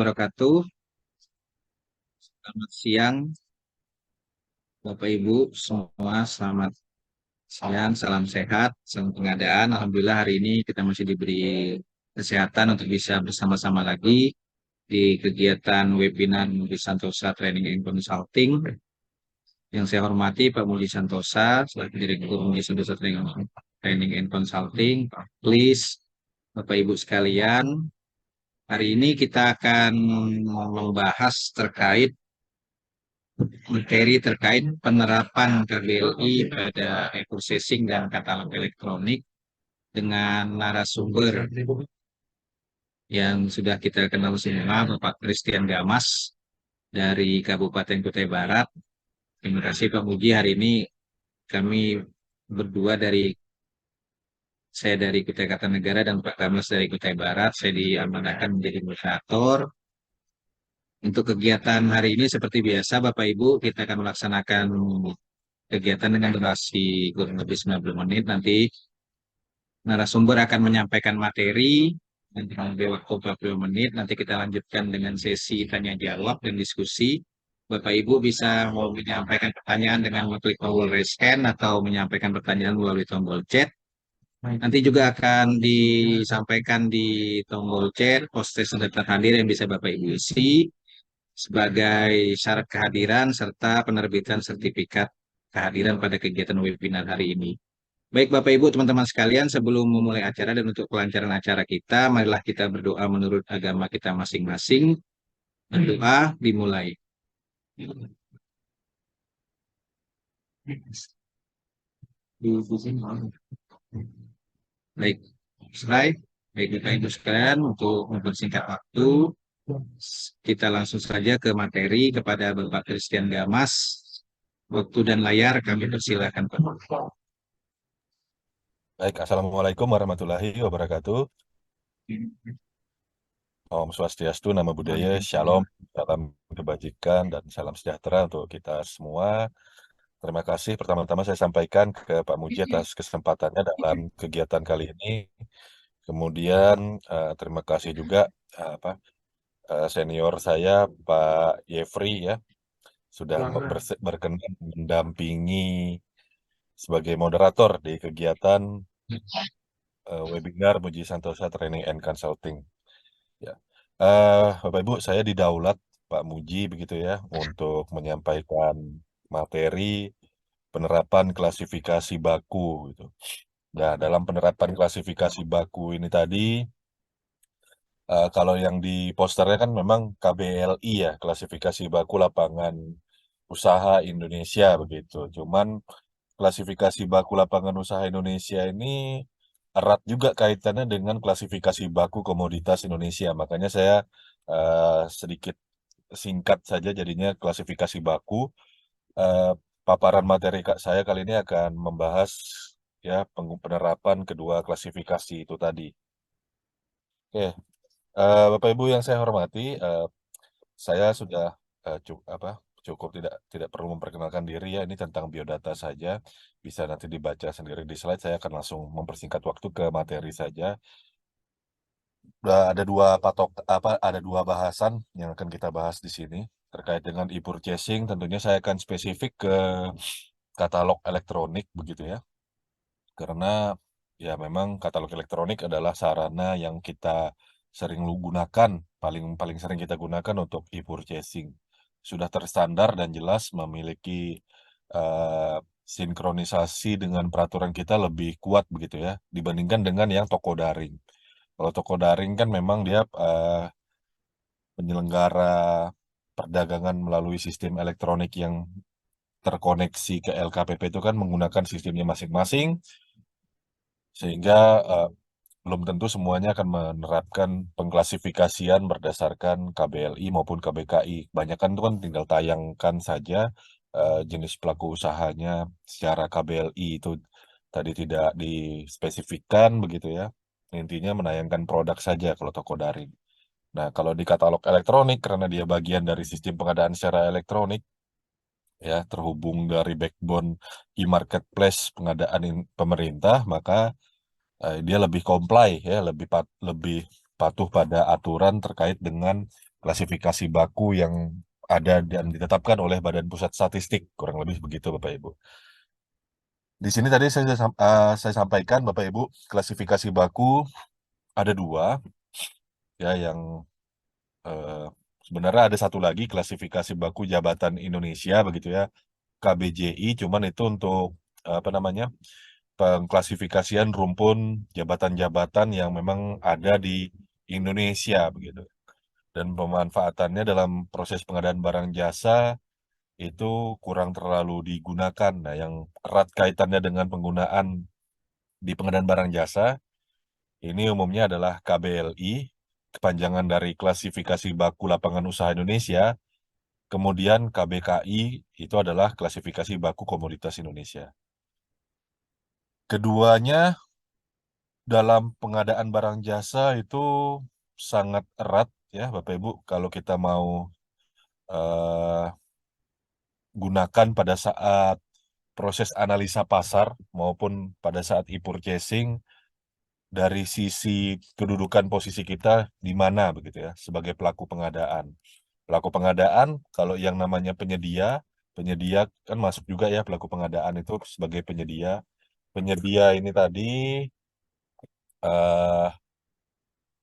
wabarakatuh. Selamat siang, Bapak Ibu semua. Selamat siang, salam sehat, salam pengadaan. Alhamdulillah hari ini kita masih diberi kesehatan untuk bisa bersama-sama lagi di kegiatan webinar Mudi Santosa Training and Consulting. Yang saya hormati Pak Mudi Santosa, selaku Direktur Mudi Santosa Training and Consulting. Please, Bapak Ibu sekalian, hari ini kita akan membahas terkait materi terkait penerapan KBLI pada e-processing dan katalog elektronik dengan narasumber yang sudah kita kenal semua, Bapak Christian Gamas dari Kabupaten Kutai Barat. Terima kasih Pak Muji, hari ini kami berdua saya dari Kutai Kartanegara dan Pak Gamas dari Kutai Barat. Saya diamanahkan menjadi moderator. Untuk kegiatan hari ini seperti biasa Bapak Ibu, kita akan melaksanakan kegiatan dengan durasi kurang lebih 90 menit. Nanti narasumber akan menyampaikan materi dan kurang lebih waktu 40 menit. Nanti kita lanjutkan dengan sesi tanya jawab dan diskusi. Bapak Ibu bisa mau menyampaikan pertanyaan dengan mengklik tombol raise hand atau menyampaikan pertanyaan melalui tombol chat. Nanti juga akan disampaikan di tombol chat poster daftar hadir yang bisa Bapak Ibu isi sebagai syarat kehadiran serta penerbitan sertifikat kehadiran pada kegiatan webinar hari ini. Baik Bapak Ibu, teman-teman sekalian, sebelum memulai acara dan untuk kelancaran acara kita, marilah kita berdoa menurut agama kita masing-masing. Berdoa dimulai. Baik, selesai. Baik Bapak Ibu sekalian, untuk mempersingkat waktu, kita langsung saja ke materi kepada Bapak Christian Gamas. Waktu dan layar kami persilahkan Pak. Baik, Assalamualaikum warahmatullahi wabarakatuh. Om Swastiastu, Namo Buddhaya, Shalom, salam kebajikan, dan salam sejahtera untuk kita semua. Terima kasih pertama-tama saya sampaikan ke Pak Muji atas kesempatannya dalam kegiatan kali ini. Kemudian terima kasih juga senior saya Pak Yefri ya sudah berkenan mendampingi sebagai moderator di kegiatan webinar Muji Santosa Training and Consulting. Ya, Bapak Ibu, saya didaulat Pak Muji begitu ya untuk menyampaikan materi penerapan klasifikasi baku gitu. Nah, dalam penerapan klasifikasi baku ini tadi, kalau yang di posternya kan memang KBLI ya, klasifikasi baku lapangan usaha Indonesia begitu. Cuman klasifikasi baku lapangan usaha Indonesia ini erat juga kaitannya dengan klasifikasi baku komoditas Indonesia. Makanya saya sedikit singkat saja jadinya klasifikasi baku. Eh, Paparan materi saya kali ini akan membahas ya penerapan kedua klasifikasi itu tadi. Oke, Bapak Ibu yang saya hormati, saya sudah cukup tidak perlu memperkenalkan diri ya, ini tentang biodata saja, bisa nanti dibaca sendiri di slide. Saya akan langsung mempersingkat waktu ke materi saja. Ada dua bahasan yang akan kita bahas di sini terkait dengan e-purchasing. Tentunya saya akan spesifik ke katalog elektronik begitu ya, karena ya memang katalog elektronik adalah sarana yang kita sering gunakan, paling paling sering kita gunakan untuk e-purchasing. Sudah terstandar dan jelas memiliki eh, sinkronisasi dengan peraturan kita lebih kuat begitu ya dibandingkan dengan yang toko daring. Kalau toko daring kan memang dia penyelenggara perdagangan melalui sistem elektronik yang terkoneksi ke LKPP itu kan menggunakan sistemnya masing-masing, sehingga belum tentu semuanya akan menerapkan pengklasifikasian berdasarkan KBLI maupun KBKI. Kebanyakan itu kan tinggal tayangkan saja jenis pelaku usahanya secara KBLI itu tadi tidak dispesifikkan begitu ya. Intinya menayangkan produk saja kalau toko daring. Nah, kalau di katalog elektronik karena dia bagian dari sistem pengadaan secara elektronik ya, terhubung dari backbone e-marketplace pengadaan pemerintah, maka dia lebih comply ya, lebih patuh pada aturan terkait dengan klasifikasi baku yang ada dan ditetapkan oleh Badan Pusat Statistik, kurang lebih begitu Bapak Ibu. Di sini tadi saya sampaikan Bapak Ibu, klasifikasi baku ada dua, ya, yang eh, sebenarnya ada satu lagi klasifikasi baku Jabatan Indonesia begitu ya, KBJI, cuman itu untuk apa namanya, pengklasifikasian rumpun jabatan-jabatan yang memang ada di Indonesia begitu. Dan pemanfaatannya dalam proses pengadaan barang jasa itu kurang terlalu digunakan. Nah, yang erat kaitannya dengan penggunaan di pengadaan barang jasa ini umumnya adalah KBLI, kepanjangan dari Klasifikasi Baku Lapangan Usaha Indonesia. Kemudian KBKI itu adalah Klasifikasi Baku Komoditas Indonesia. Keduanya dalam pengadaan barang jasa itu sangat erat ya Bapak Ibu, kalau kita mau eh, gunakan pada saat proses analisa pasar maupun pada saat e-purchasing dari sisi kedudukan posisi kita di mana begitu ya sebagai pelaku pengadaan. Pelaku pengadaan kalau yang namanya penyedia, penyedia kan masuk juga ya, pelaku pengadaan itu sebagai penyedia. Penyedia ini tadi eh,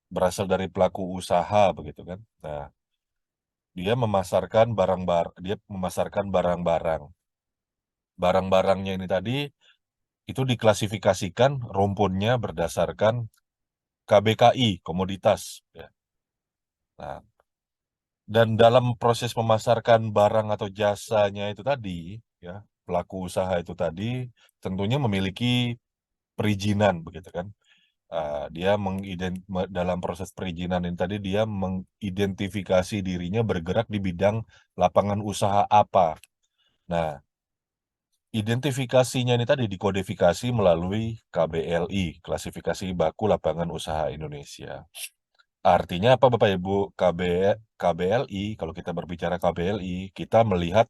berasal dari pelaku usaha begitu kan. Nah, dia memasarkan barang-barang. Barang-barangnya ini tadi itu diklasifikasikan rumpunnya berdasarkan KBKI, komoditas. Ya. Nah, dan dalam proses memasarkan barang atau jasanya itu tadi, ya, pelaku usaha itu tadi tentunya memiliki perizinan, begitu kan? Dia dalam proses perizinan ini tadi dia mengidentifikasi dirinya bergerak di bidang lapangan usaha apa. Nah, identifikasinya ini tadi dikodifikasi melalui KBLI, Klasifikasi Baku Lapangan Usaha Indonesia. Artinya apa Bapak Ibu? KBLI, kalau kita berbicara KBLI, kita melihat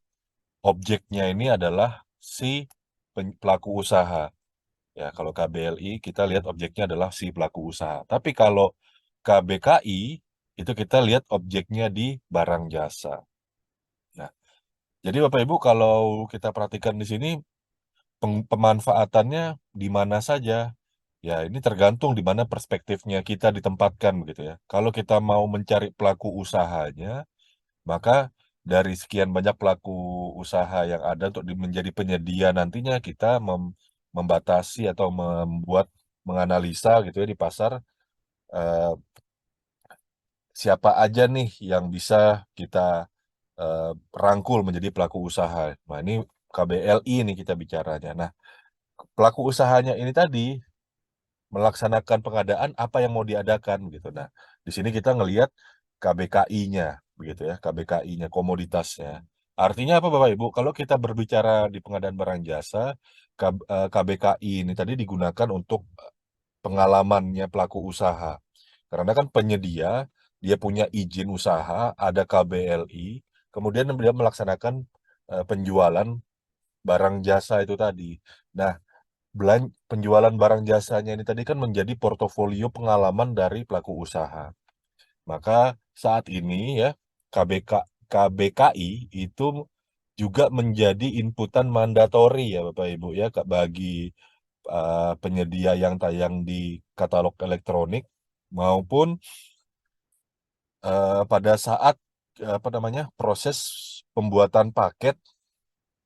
objeknya ini adalah si pelaku usaha. Ya, kalau KBLI kita lihat objeknya adalah si pelaku usaha. Tapi kalau KBKI itu kita lihat objeknya di barang jasa. Nah, jadi Bapak Ibu kalau kita perhatikan di sini pemanfaatannya di mana saja. Ya, ini tergantung di mana perspektifnya kita ditempatkan begitu ya. Kalau kita mau mencari pelaku usahanya, maka dari sekian banyak pelaku usaha yang ada untuk menjadi penyedia nantinya kita membatasi atau menganalisa gitu ya di pasar, eh, siapa aja nih yang bisa kita eh, rangkul menjadi pelaku usaha. Nah, ini KBLI nih kita bicaranya. Nah, pelaku usahanya ini tadi melaksanakan pengadaan apa yang mau diadakan gitu. Nah, di sini kita ngelihat KBKI-nya begitu ya, KBKI-nya, komoditasnya. Artinya apa Bapak Ibu? Kalau kita berbicara di pengadaan barang jasa, KBKI ini tadi digunakan untuk pengalamannya pelaku usaha. Karena kan penyedia, dia punya izin usaha, ada KBLI, kemudian dia melaksanakan penjualan barang jasa itu tadi. Nah, penjualan barang jasanya ini tadi kan menjadi portofolio pengalaman dari pelaku usaha. Maka saat ini ya KBK, KBKI itu juga menjadi inputan mandatori ya Bapak Ibu ya bagi penyedia yang tayang di katalog elektronik maupun pada saat apa namanya, proses pembuatan paket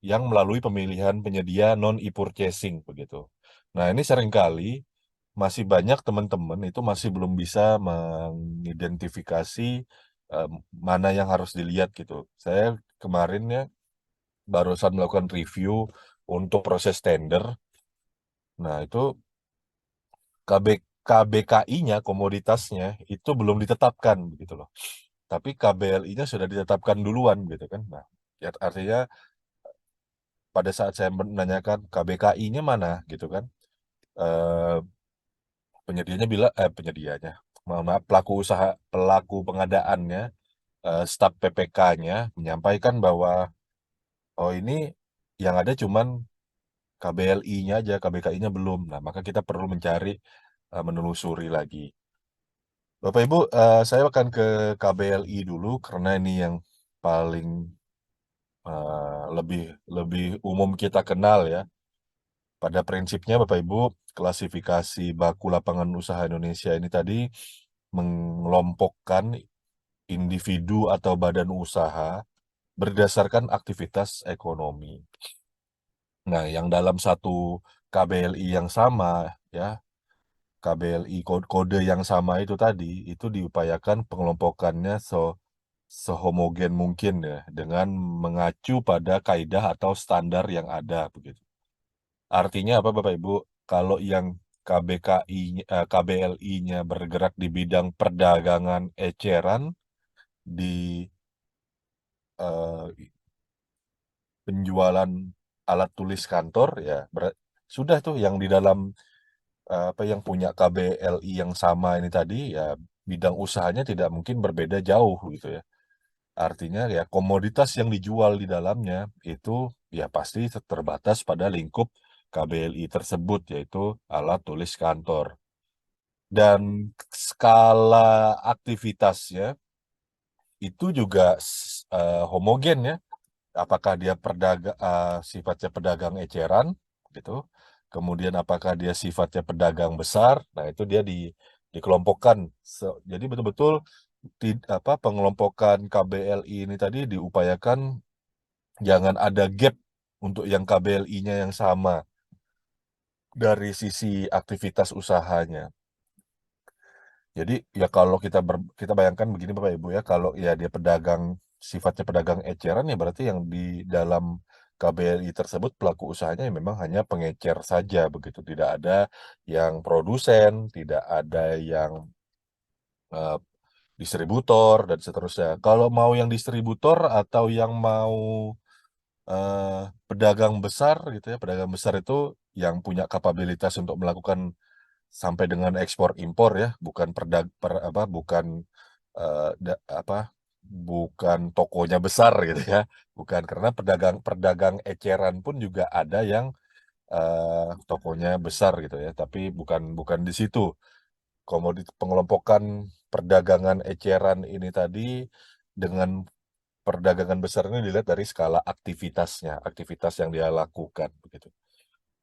yang melalui pemilihan penyedia non e-purchasing begitu. Nah, ini seringkali masih banyak teman-teman itu masih belum bisa mengidentifikasi eh, mana yang harus dilihat gitu. Saya kemarin ya barusan melakukan review untuk proses tender. Nah, itu KB, KBKI-nya, komoditasnya itu belum ditetapkan begitu loh. Tapi KBLI-nya sudah ditetapkan duluan gitu kan. Nah, ya artinya pada saat saya menanyakan KBKI-nya mana gitu kan. Eh, Penyedianya bilang penyedianya, mohon maaf, pelaku pengadaannya, staf PPK-nya menyampaikan bahwa oh ini yang ada cuman KBLI-nya aja, KBKI-nya belum. Nah, maka kita perlu mencari, menelusuri lagi. Bapak Ibu, saya akan ke KBLI dulu karena ini yang paling lebih lebih umum kita kenal ya. Pada prinsipnya Bapak Ibu, klasifikasi baku lapangan usaha Indonesia ini tadi mengelompokkan individu atau badan usaha berdasarkan aktivitas ekonomi. Nah, yang dalam satu KBLI yang sama ya, KBLI kode yang sama itu tadi itu diupayakan pengelompokannya sehomogen mungkin ya dengan mengacu pada kaidah atau standar yang ada begitu. Artinya apa Bapak Ibu? Kalau yang KBKI KBLI-nya bergerak di bidang perdagangan eceran di eh, penjualan alat tulis kantor ya sudah tuh yang di dalam apa yang punya KBLI yang sama ini tadi ya bidang usahanya tidak mungkin berbeda jauh gitu ya. Artinya ya komoditas yang dijual di dalamnya itu ya pasti terbatas pada lingkup KBLI tersebut yaitu alat tulis kantor. Dan skala aktivitasnya itu juga homogen ya. Apakah dia sifatnya pedagang eceran gitu. Kemudian apakah dia sifatnya pedagang besar? Nah, itu dia dikelompokkan. Jadi betul-betul pengelompokan KBLI ini tadi diupayakan jangan ada gap untuk yang KBLI-nya yang sama dari sisi aktivitas usahanya. Jadi ya kalau kita bayangkan begini Bapak Ibu ya, kalau ya dia sifatnya pedagang eceran ya berarti yang di dalam KBLI tersebut pelaku usahanya ya memang hanya pengecer saja begitu, tidak ada yang produsen, tidak ada yang eh, distributor dan seterusnya. Kalau mau yang distributor atau yang mau pedagang besar gitu ya, pedagang besar itu yang punya kapabilitas untuk melakukan sampai dengan ekspor impor ya, bukan bukan apa bukan tokonya besar gitu ya, bukan karena pedagang pedagang eceran pun juga ada yang tokonya besar gitu ya, tapi bukan bukan di situ komoditi pengelompokan perdagangan eceran ini tadi dengan perdagangan besar ini dilihat dari skala aktivitasnya, aktivitas yang dia lakukan begitu.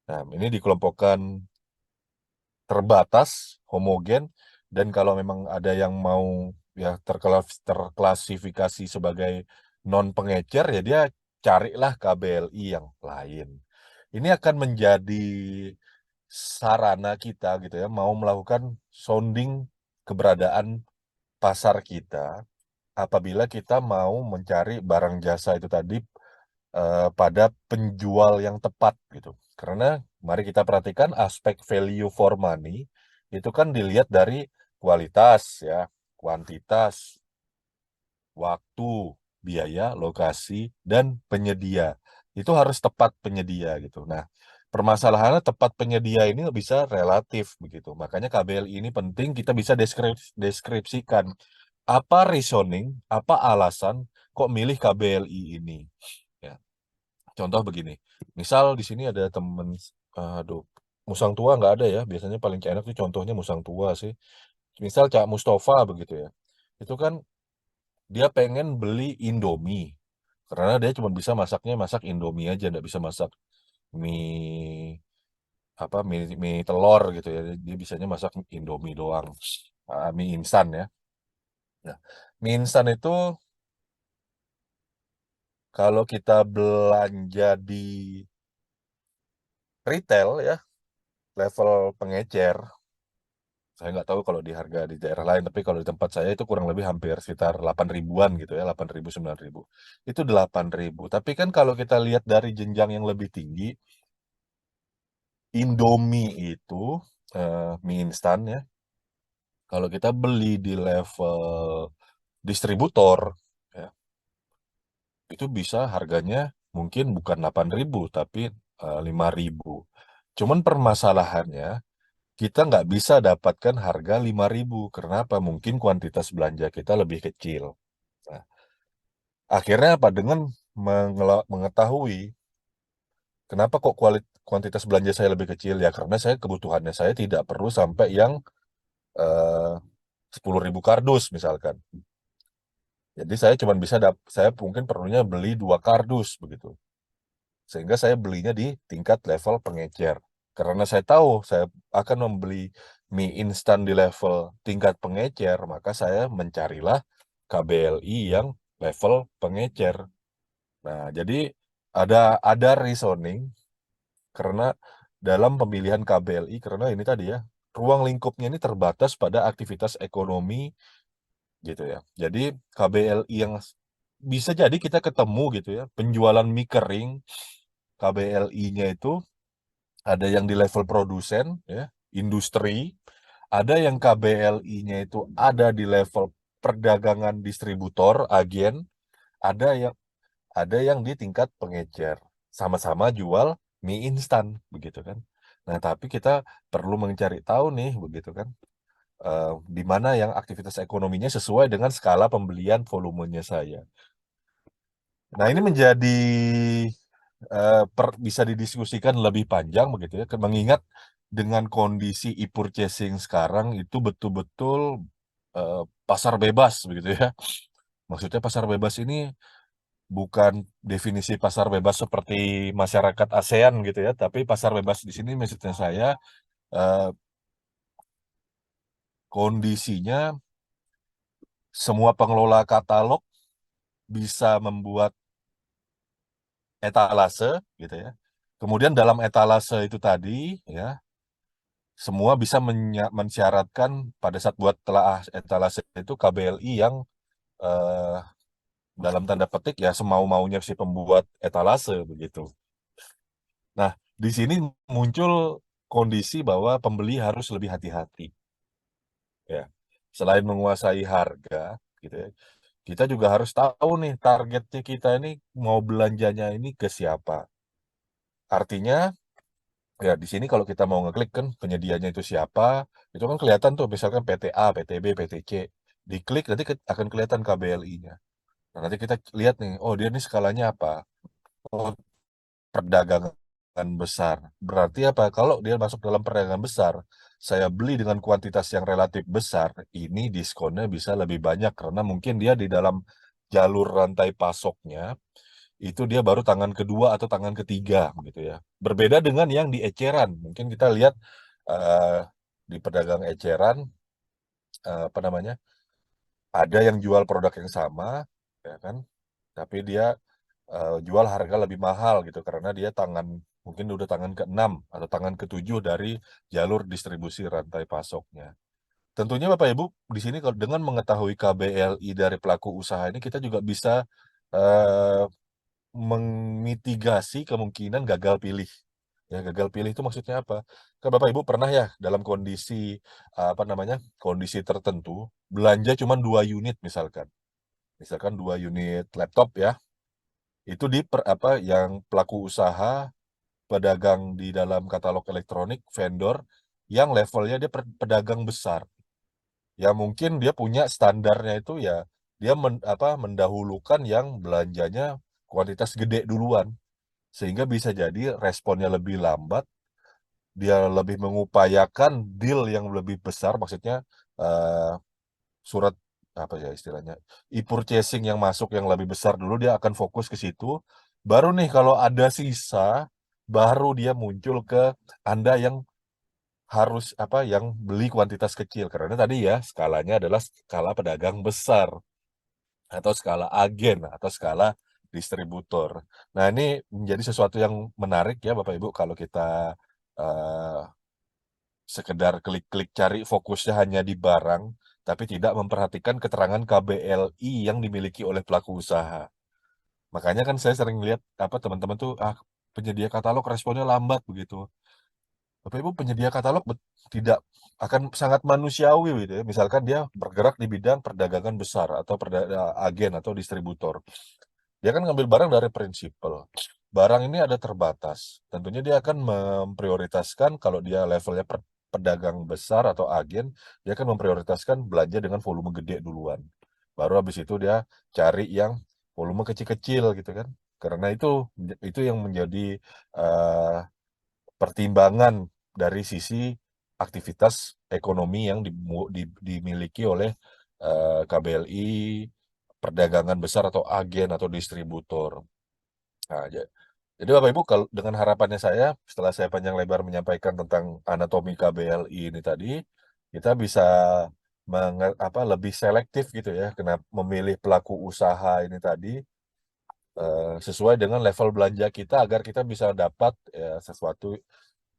Nah, ini dikelompokkan terbatas, homogen, dan kalau memang ada yang mau ya terklasifikasi sebagai non pengecer ya dia carilah KBLI yang lain. Ini akan menjadi sarana kita gitu ya mau melakukan sounding keberadaan pasar kita apabila kita mau mencari barang jasa itu tadi pada penjual yang tepat gitu. Karena mari kita perhatikan aspek value for money itu kan dilihat dari kualitas ya, kuantitas, waktu, biaya, lokasi, dan penyedia. Itu harus tepat penyedia gitu. Nah, permasalahannya tepat penyedia ini bisa relatif begitu. Makanya KBLI ini penting kita bisa deskripsikan apa reasoning, apa alasan kok milih KBLI ini. Ya. Contoh begini, misal di sini ada temen, aduh, Musang Tua nggak ada ya, biasanya paling enak tuh contohnya Musang Tua sih. Misal Cak Mustafa begitu ya, itu kan dia pengen beli Indomie, karena dia cuma bisa masak Indomie aja, nggak bisa masak mie mie telur gitu ya, dia bisanya masak Indomie doang, mie instan ya. Nah, mie instan itu kalau kita belanja di retail ya, level pengecer. Saya nggak tahu kalau di harga di daerah lain, tapi kalau di tempat saya itu kurang lebih hampir sekitar 8 ribuan gitu ya, 8 ribu, 9 ribu. Itu 8 ribu. Tapi kan kalau kita lihat dari jenjang yang lebih tinggi, Indomie itu, mie instan ya, kalau kita beli di level distributor, ya, itu bisa harganya mungkin bukan 8 ribu, tapi 5 ribu. Cuman permasalahannya, kita nggak bisa dapatkan harga 5 ribu. Kenapa? Mungkin kuantitas belanja kita lebih kecil. Nah, akhirnya apa? Dengan mengetahui kenapa kok kuantitas belanja saya lebih kecil ya karena kebutuhannya saya tidak perlu sampai yang eh, 10.000 kardus misalkan. Jadi saya cuma bisa saya mungkin perlunya beli 2 kardus begitu. Sehingga saya belinya di tingkat level pengecer. Karena saya tahu saya akan membeli mie instan di level tingkat pengecer, maka saya mencarilah KBLI yang level pengecer. Nah, jadi ada reasoning karena dalam pemilihan KBLI, karena ini tadi ya, ruang lingkupnya ini terbatas pada aktivitas ekonomi gitu ya. Jadi KBLI yang bisa jadi kita ketemu gitu ya, penjualan mie kering KBLI-nya itu ada yang di level produsen ya, industri, ada yang KBLI-nya itu ada di level perdagangan distributor, agen, ada yang di tingkat pengecer. Sama-sama jual mie instan begitu kan. Nah, tapi kita perlu mencari tahu nih begitu kan. Di mana yang aktivitas ekonominya sesuai dengan skala pembelian volumenya saya. Nah, ini menjadi bisa didiskusikan lebih panjang begitu ya, mengingat dengan kondisi e-purchasing sekarang itu betul-betul pasar bebas begitu ya. Maksudnya pasar bebas ini bukan definisi pasar bebas seperti masyarakat ASEAN gitu ya, tapi pasar bebas di sini maksudnya saya eh, kondisinya semua pengelola katalog bisa membuat etalase gitu ya. Kemudian dalam etalase itu tadi ya, semua bisa mensyaratkan pada saat buat telaah etalase itu KBLI yang eh, dalam tanda petik ya semau-maunya si pembuat etalase begitu. Nah, di sini muncul kondisi bahwa pembeli harus lebih hati-hati ya. Selain menguasai harga gitu ya, kita juga harus tahu nih targetnya kita ini mau belanjanya ini ke siapa. Artinya ya di sini kalau kita mau ngeklik kan penyedianya itu siapa, itu kan kelihatan tuh misalkan PTA, PTB, PTC. Diklik nanti akan kelihatan KBLI-nya. Nah, nanti kita lihat nih, oh dia nih skalanya apa? Oh, perdagangan besar. Berarti apa? Kalau dia masuk dalam perdagangan besar, saya beli dengan kuantitas yang relatif besar, ini diskonnya bisa lebih banyak karena mungkin dia di dalam jalur rantai pasoknya itu dia baru tangan kedua atau tangan ketiga gitu ya. Berbeda dengan yang di eceran. Mungkin kita lihat eh, di pedagang eceran apa namanya? Ada yang jual produk yang sama ya kan, tapi dia jual harga lebih mahal gitu karena dia mungkin udah tangan ke-6 atau tangan ke-7 dari jalur distribusi rantai pasoknya. Tentunya Bapak Ibu di sini kalau dengan mengetahui KBLI dari pelaku usaha ini kita juga bisa eh, memitigasi kemungkinan gagal pilih. Ya, gagal pilih itu maksudnya apa? Kan Bapak Ibu pernah ya dalam kondisi apa namanya? Kondisi tertentu belanja cuma 2 unit misalkan. Misalkan 2 unit laptop ya. Itu apa yang pelaku usaha pedagang di dalam katalog elektronik vendor yang levelnya dia pedagang besar. Ya mungkin dia punya standarnya itu ya dia mendahulukan yang belanjanya kuantitas gede duluan sehingga bisa jadi responnya lebih lambat, dia lebih mengupayakan deal yang lebih besar, maksudnya eh, surat apa ya istilahnya e-purchasing yang masuk yang lebih besar dulu dia akan fokus ke situ. Baru nih kalau ada sisa, baru dia muncul ke Anda yang harus apa yang beli kuantitas kecil karena tadi ya skalanya adalah skala pedagang besar atau skala agen atau skala distributor. Nah, ini menjadi sesuatu yang menarik ya Bapak Ibu kalau kita eh, sekedar klik-klik cari fokusnya hanya di barang tapi tidak memperhatikan keterangan KBLI yang dimiliki oleh pelaku usaha. Makanya kan saya sering lihat apa teman-teman tuh penyedia katalog responnya lambat begitu. Bapak Ibu penyedia katalog tidak akan sangat manusiawi gitu ya. Misalkan dia bergerak di bidang perdagangan besar atau agen atau distributor. Dia kan ngambil barang dari prinsipal. Barang ini ada terbatas. Tentunya dia akan memprioritaskan kalau dia levelnya pedagang besar atau agen, dia akan memprioritaskan belanja dengan volume gede duluan. Baru habis itu dia cari yang volume kecil-kecil gitu kan. Karena itu yang menjadi eh, pertimbangan dari sisi aktivitas ekonomi yang dimiliki oleh KBLI, perdagangan besar atau agen atau distributor. Nah, jadi Bapak Ibu, kalau dengan harapannya saya, setelah saya panjang lebar menyampaikan tentang anatomi KBLI ini tadi, kita bisa lebih selektif gitu ya, kena memilih pelaku usaha ini tadi sesuai dengan level belanja kita agar kita bisa dapat ya,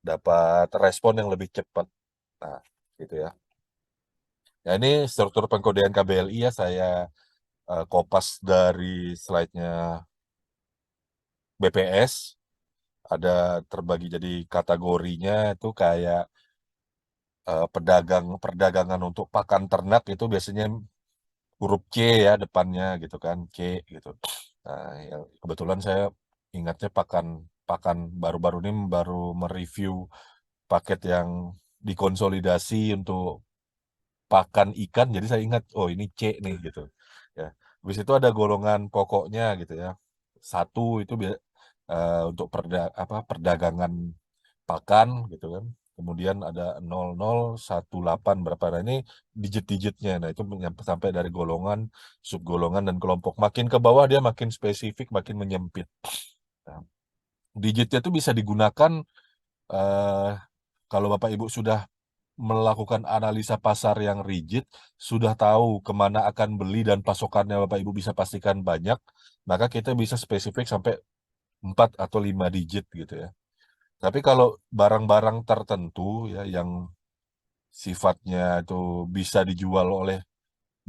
dapat respon yang lebih cepat. Nah, gitu ya. Nah, ini struktur pengkodean KBLI ya, saya kopas dari slide-nya BPS. Ada terbagi jadi kategorinya itu kayak perdagangan untuk pakan ternak itu biasanya huruf C ya depannya gitu kan, C gitu. Nah, yang kebetulan saya ingatnya pakan pakan baru-baru ini baru mereview paket yang dikonsolidasi untuk pakan ikan, jadi saya ingat oh ini C nih gitu ya. Habis itu ada golongan pokoknya gitu ya. Satu itu untuk perdagangan pakan gitu kan. Kemudian ada 0018 berapa, nah ini digit-digitnya. Nah itu sampai dari golongan, subgolongan, dan kelompok. Makin ke bawah dia makin spesifik, makin menyempit. Nah, digitnya itu bisa digunakan eh, kalau Bapak Ibu sudah melakukan analisa pasar yang rigid, sudah tahu kemana akan beli dan pasokannya Bapak Ibu bisa pastikan banyak, maka kita bisa spesifik sampai 4 atau 5 digit gitu ya. Tapi kalau barang-barang tertentu ya yang sifatnya itu bisa dijual oleh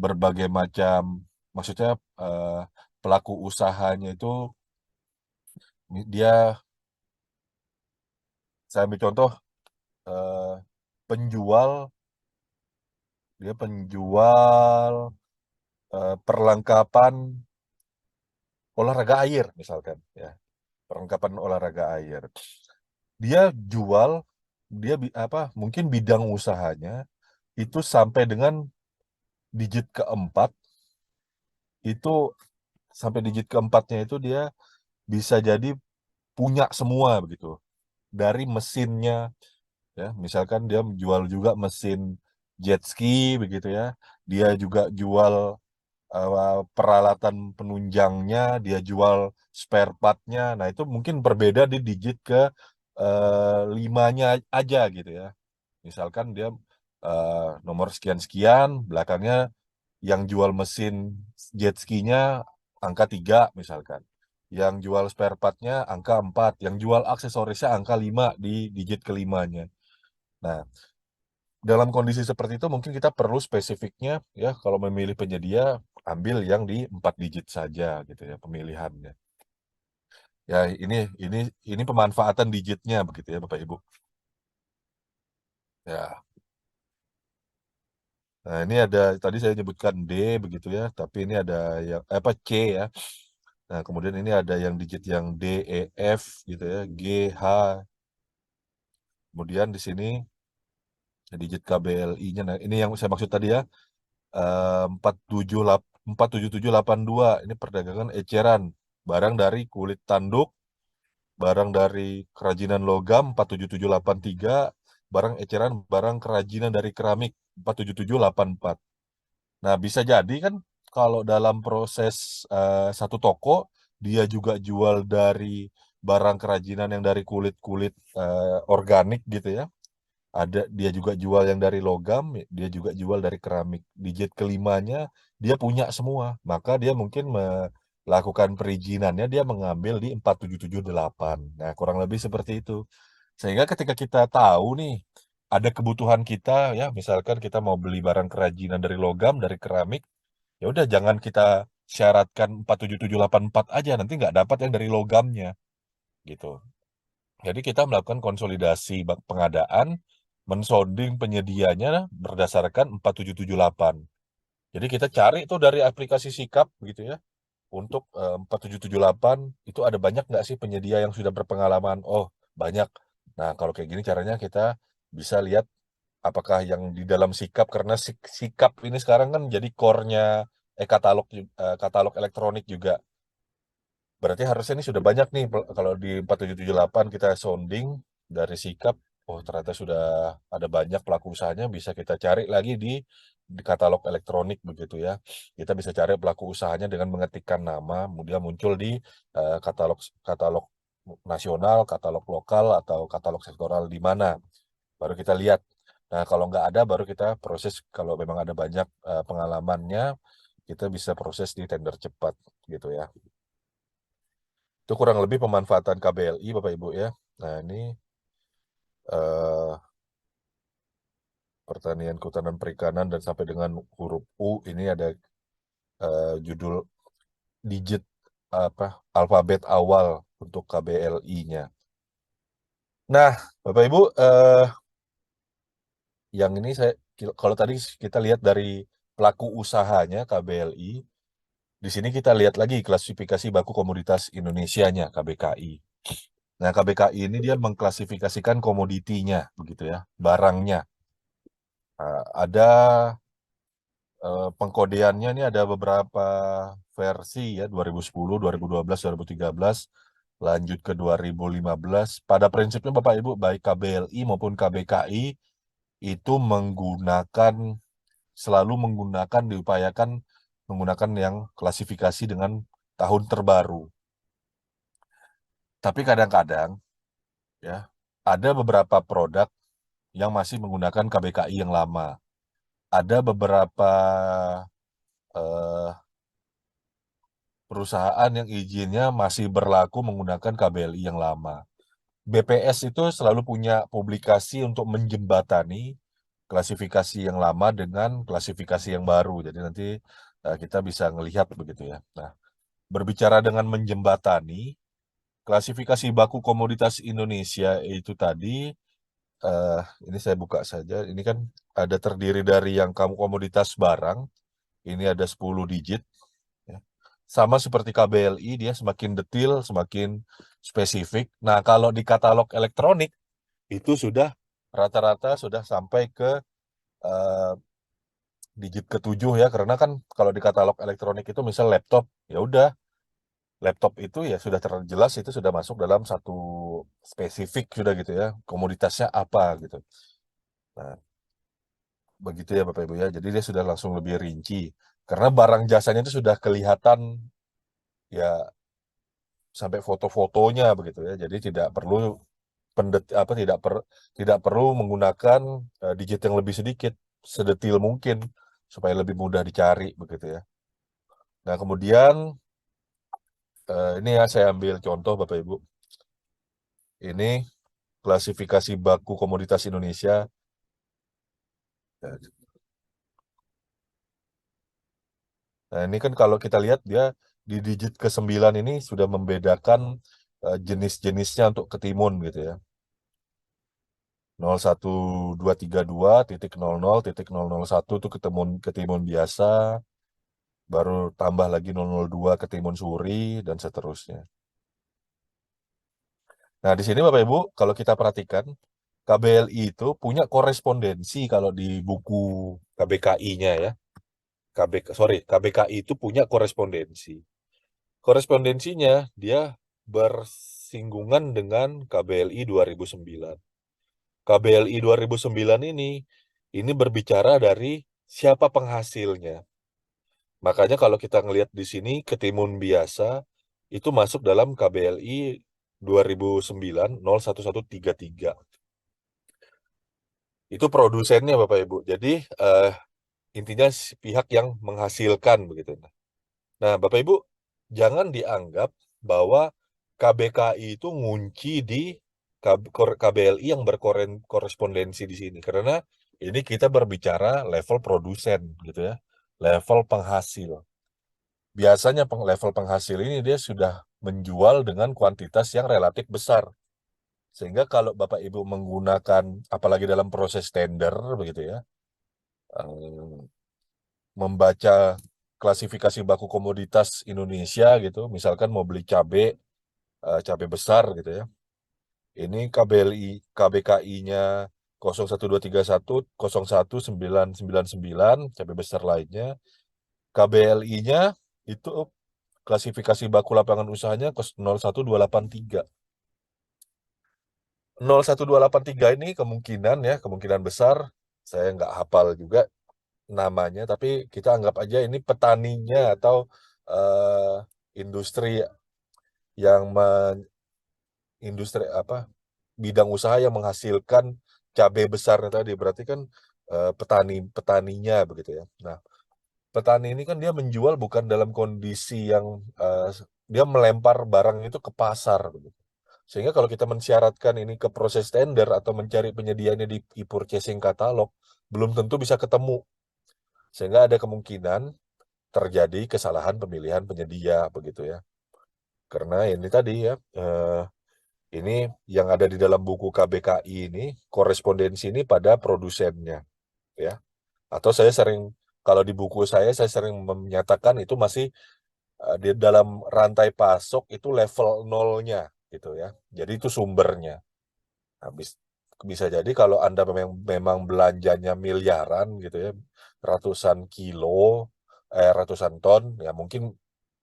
berbagai macam, maksudnya eh, pelaku usahanya itu dia, saya ambil contoh eh, penjual, dia penjual perlengkapan olahraga air misalkan ya, perlengkapan olahraga air. Dia jual, mungkin bidang usahanya itu sampai dengan digit keempat, itu sampai digit keempatnya itu dia bisa jadi punya semua begitu, dari mesinnya ya, misalkan dia jual juga mesin jet ski begitu ya, dia juga jual peralatan penunjangnya, dia jual spare partnya. Nah itu mungkin berbeda di digit ke limanya aja gitu ya. Misalkan dia nomor sekian-sekian, belakangnya yang jual mesin jet ski-nya angka 3 misalkan. Yang jual spare part-nya angka 4, yang jual aksesorisnya angka 5 di digit kelimanya. Nah, dalam kondisi seperti itu mungkin kita perlu spesifiknya ya, kalau memilih penyedia ambil yang di 4 digit saja gitu ya pemilihannya. Ya ini pemanfaatan digitnya begitu ya Bapak Ibu. Ya. Nah, ini ada tadi saya nyebutkan D begitu ya, tapi ini ada yang C ya. Nah, kemudian ini ada yang digit yang D, E, F gitu ya, G, H. Kemudian di sini digit KBLI-nya. Nah, ini yang saya maksud tadi ya. 47782 ini perdagangan eceran, barang dari kulit tanduk, barang dari kerajinan logam 47783, barang eceran barang kerajinan dari keramik 47784. Nah, bisa jadi kan kalau dalam proses satu toko dia juga jual dari barang kerajinan yang dari kulit-kulit organik gitu ya. Ada dia juga jual yang dari logam, dia juga jual dari keramik. Digit kelimanya dia punya semua, maka dia mungkin melakukan perizinannya dia mengambil di 4778. Nah, kurang lebih seperti itu. Sehingga ketika kita tahu nih ada kebutuhan kita ya, misalkan kita mau beli barang kerajinan dari logam, dari keramik, ya udah jangan kita syaratkan 47784 aja, nanti nggak dapat yang dari logamnya gitu. Jadi kita melakukan konsolidasi pengadaan, mensonding penyedianya berdasarkan 4778. Jadi kita cari itu dari aplikasi Sikap gitu ya. Untuk 4778 itu ada banyak nggak sih penyedia yang sudah berpengalaman? Oh, banyak. Nah, kalau kayak gini caranya kita bisa lihat apakah yang di dalam Sikap, karena Sikap ini sekarang kan jadi core-nya katalog elektronik juga. Berarti harusnya ini sudah banyak nih, kalau di 4778 kita sounding dari Sikap, oh ternyata sudah ada banyak pelaku usahanya, bisa kita cari lagi di katalog elektronik begitu ya. Kita bisa cari pelaku usahanya dengan mengetikkan nama, kemudian muncul di katalog katalog nasional, katalog lokal atau katalog sektoral di mana. Baru kita lihat. Nah, kalau nggak ada, baru kita proses. Kalau memang ada banyak pengalamannya, kita bisa proses di tender cepat gitu ya. Itu kurang lebih pemanfaatan KBLI, Bapak Ibu ya. Nah, ini eh, pertanian, kehutanan, perikanan, dan sampai dengan huruf U, ini ada judul digit apa alfabet awal untuk KBLI-nya. Nah, Bapak Ibu, yang ini kalau tadi kita lihat dari pelaku usahanya KBLI, di sini kita lihat lagi klasifikasi baku komoditas Indonesianya KBKI. Nah, KBKI ini dia mengklasifikasikan komoditinya, begitu ya, barangnya. Ada pengkodeannya ini ada beberapa versi ya, 2010, 2012, 2013, lanjut ke 2015. Pada prinsipnya Bapak Ibu, baik KBLI maupun KBKI itu selalu menggunakan, diupayakan menggunakan yang klasifikasi dengan tahun terbaru. Tapi kadang-kadang ya ada beberapa produk yang masih menggunakan KBKI yang lama. Ada beberapa eh, perusahaan yang izinnya masih berlaku menggunakan KBLI yang lama. BPS itu selalu punya publikasi untuk menjembatani klasifikasi yang lama dengan klasifikasi yang baru. Jadi nanti kita bisa melihat begitu ya. Nah, berbicara dengan menjembatani, klasifikasi baku komoditas Indonesia itu tadi, eh, ini saya buka saja. Ini kan ada terdiri dari yang kamu komoditas barang, ini ada 10 digit. Ya. Sama seperti KBLI, dia semakin detail, semakin spesifik. Nah, kalau di katalog elektronik, itu sudah rata-rata sudah sampai ke eh, digit ketujuh ya, karena kan kalau di katalog elektronik itu misal laptop, ya udah laptop itu ya sudah terjelas itu sudah masuk dalam satu spesifik sudah gitu ya, komoditasnya apa gitu. Nah, begitu ya Bapak Ibu ya. Jadi dia sudah langsung lebih rinci karena barang jasanya itu sudah kelihatan ya sampai foto-fotonya begitu ya. Jadi tidak perlu apa tidak perlu menggunakan digit yang lebih sedikit, sedetil mungkin supaya lebih mudah dicari begitu ya. Nah, kemudian ini ya saya ambil contoh Bapak Ibu. Ini klasifikasi baku komoditas Indonesia. Nah, ini kan kalau kita lihat dia di digit ke-9 ini sudah membedakan jenis-jenisnya untuk ketimun gitu ya. 01232.00.001 itu ketimun biasa, baru tambah lagi 002 ketimun suri dan seterusnya. Nah, di sini Bapak Ibu, kalau kita perhatikan KBLI itu punya korespondensi kalau di buku KBKI-nya ya. KBKI itu punya korespondensi. Korespondensinya dia bersinggungan dengan KBLI 2009. KBLI 2009 ini berbicara dari siapa penghasilnya. Makanya kalau kita ngelihat di sini ketimun biasa itu masuk dalam KBLI 2009 01133. Itu produsennya Bapak Ibu. Jadi eh, intinya pihak yang menghasilkan begitu. Nah, Bapak Ibu, jangan dianggap bahwa KBKI itu ngunci di KBLI yang berkorespondensi di sini. Karena ini kita berbicara level produsen gitu ya, level penghasil. Biasanya level penghasil ini dia sudah menjual dengan kuantitas yang relatif besar. Sehingga kalau Bapak Ibu menggunakan, apalagi dalam proses tender begitu ya, eh, membaca klasifikasi baku komoditas Indonesia gitu, misalkan mau beli cabai besar gitu ya. Ini KBKI-nya 01231 01999 cabai besar lainnya. KBLI-nya itu klasifikasi baku lapangan usahanya 01283. 01283 ini kemungkinan ya, kemungkinan besar, saya nggak hafal juga namanya, tapi kita anggap aja ini petaninya atau eh, industri yang industri apa, bidang usaha yang menghasilkan cabai besarnya tadi. Berarti kan petaninya begitu ya. Nah, petani ini kan dia menjual bukan dalam kondisi yang dia melempar barang itu ke pasar begitu. Sehingga kalau kita mensyaratkan ini ke proses tender atau mencari penyediaannya di e-purchasing katalog, belum tentu bisa ketemu. Sehingga ada kemungkinan terjadi kesalahan pemilihan penyedia begitu ya. Karena ini tadi ya, ini yang ada di dalam buku KBKI ini, korespondensi ini pada produsennya ya. Atau saya sering, kalau di buku saya sering menyatakan itu masih di dalam rantai pasok itu level nolnya gitu ya. Jadi itu sumbernya. Habis bisa jadi kalau Anda memang belanjanya miliaran gitu ya, ratusan kilo, ratusan ton, ya mungkin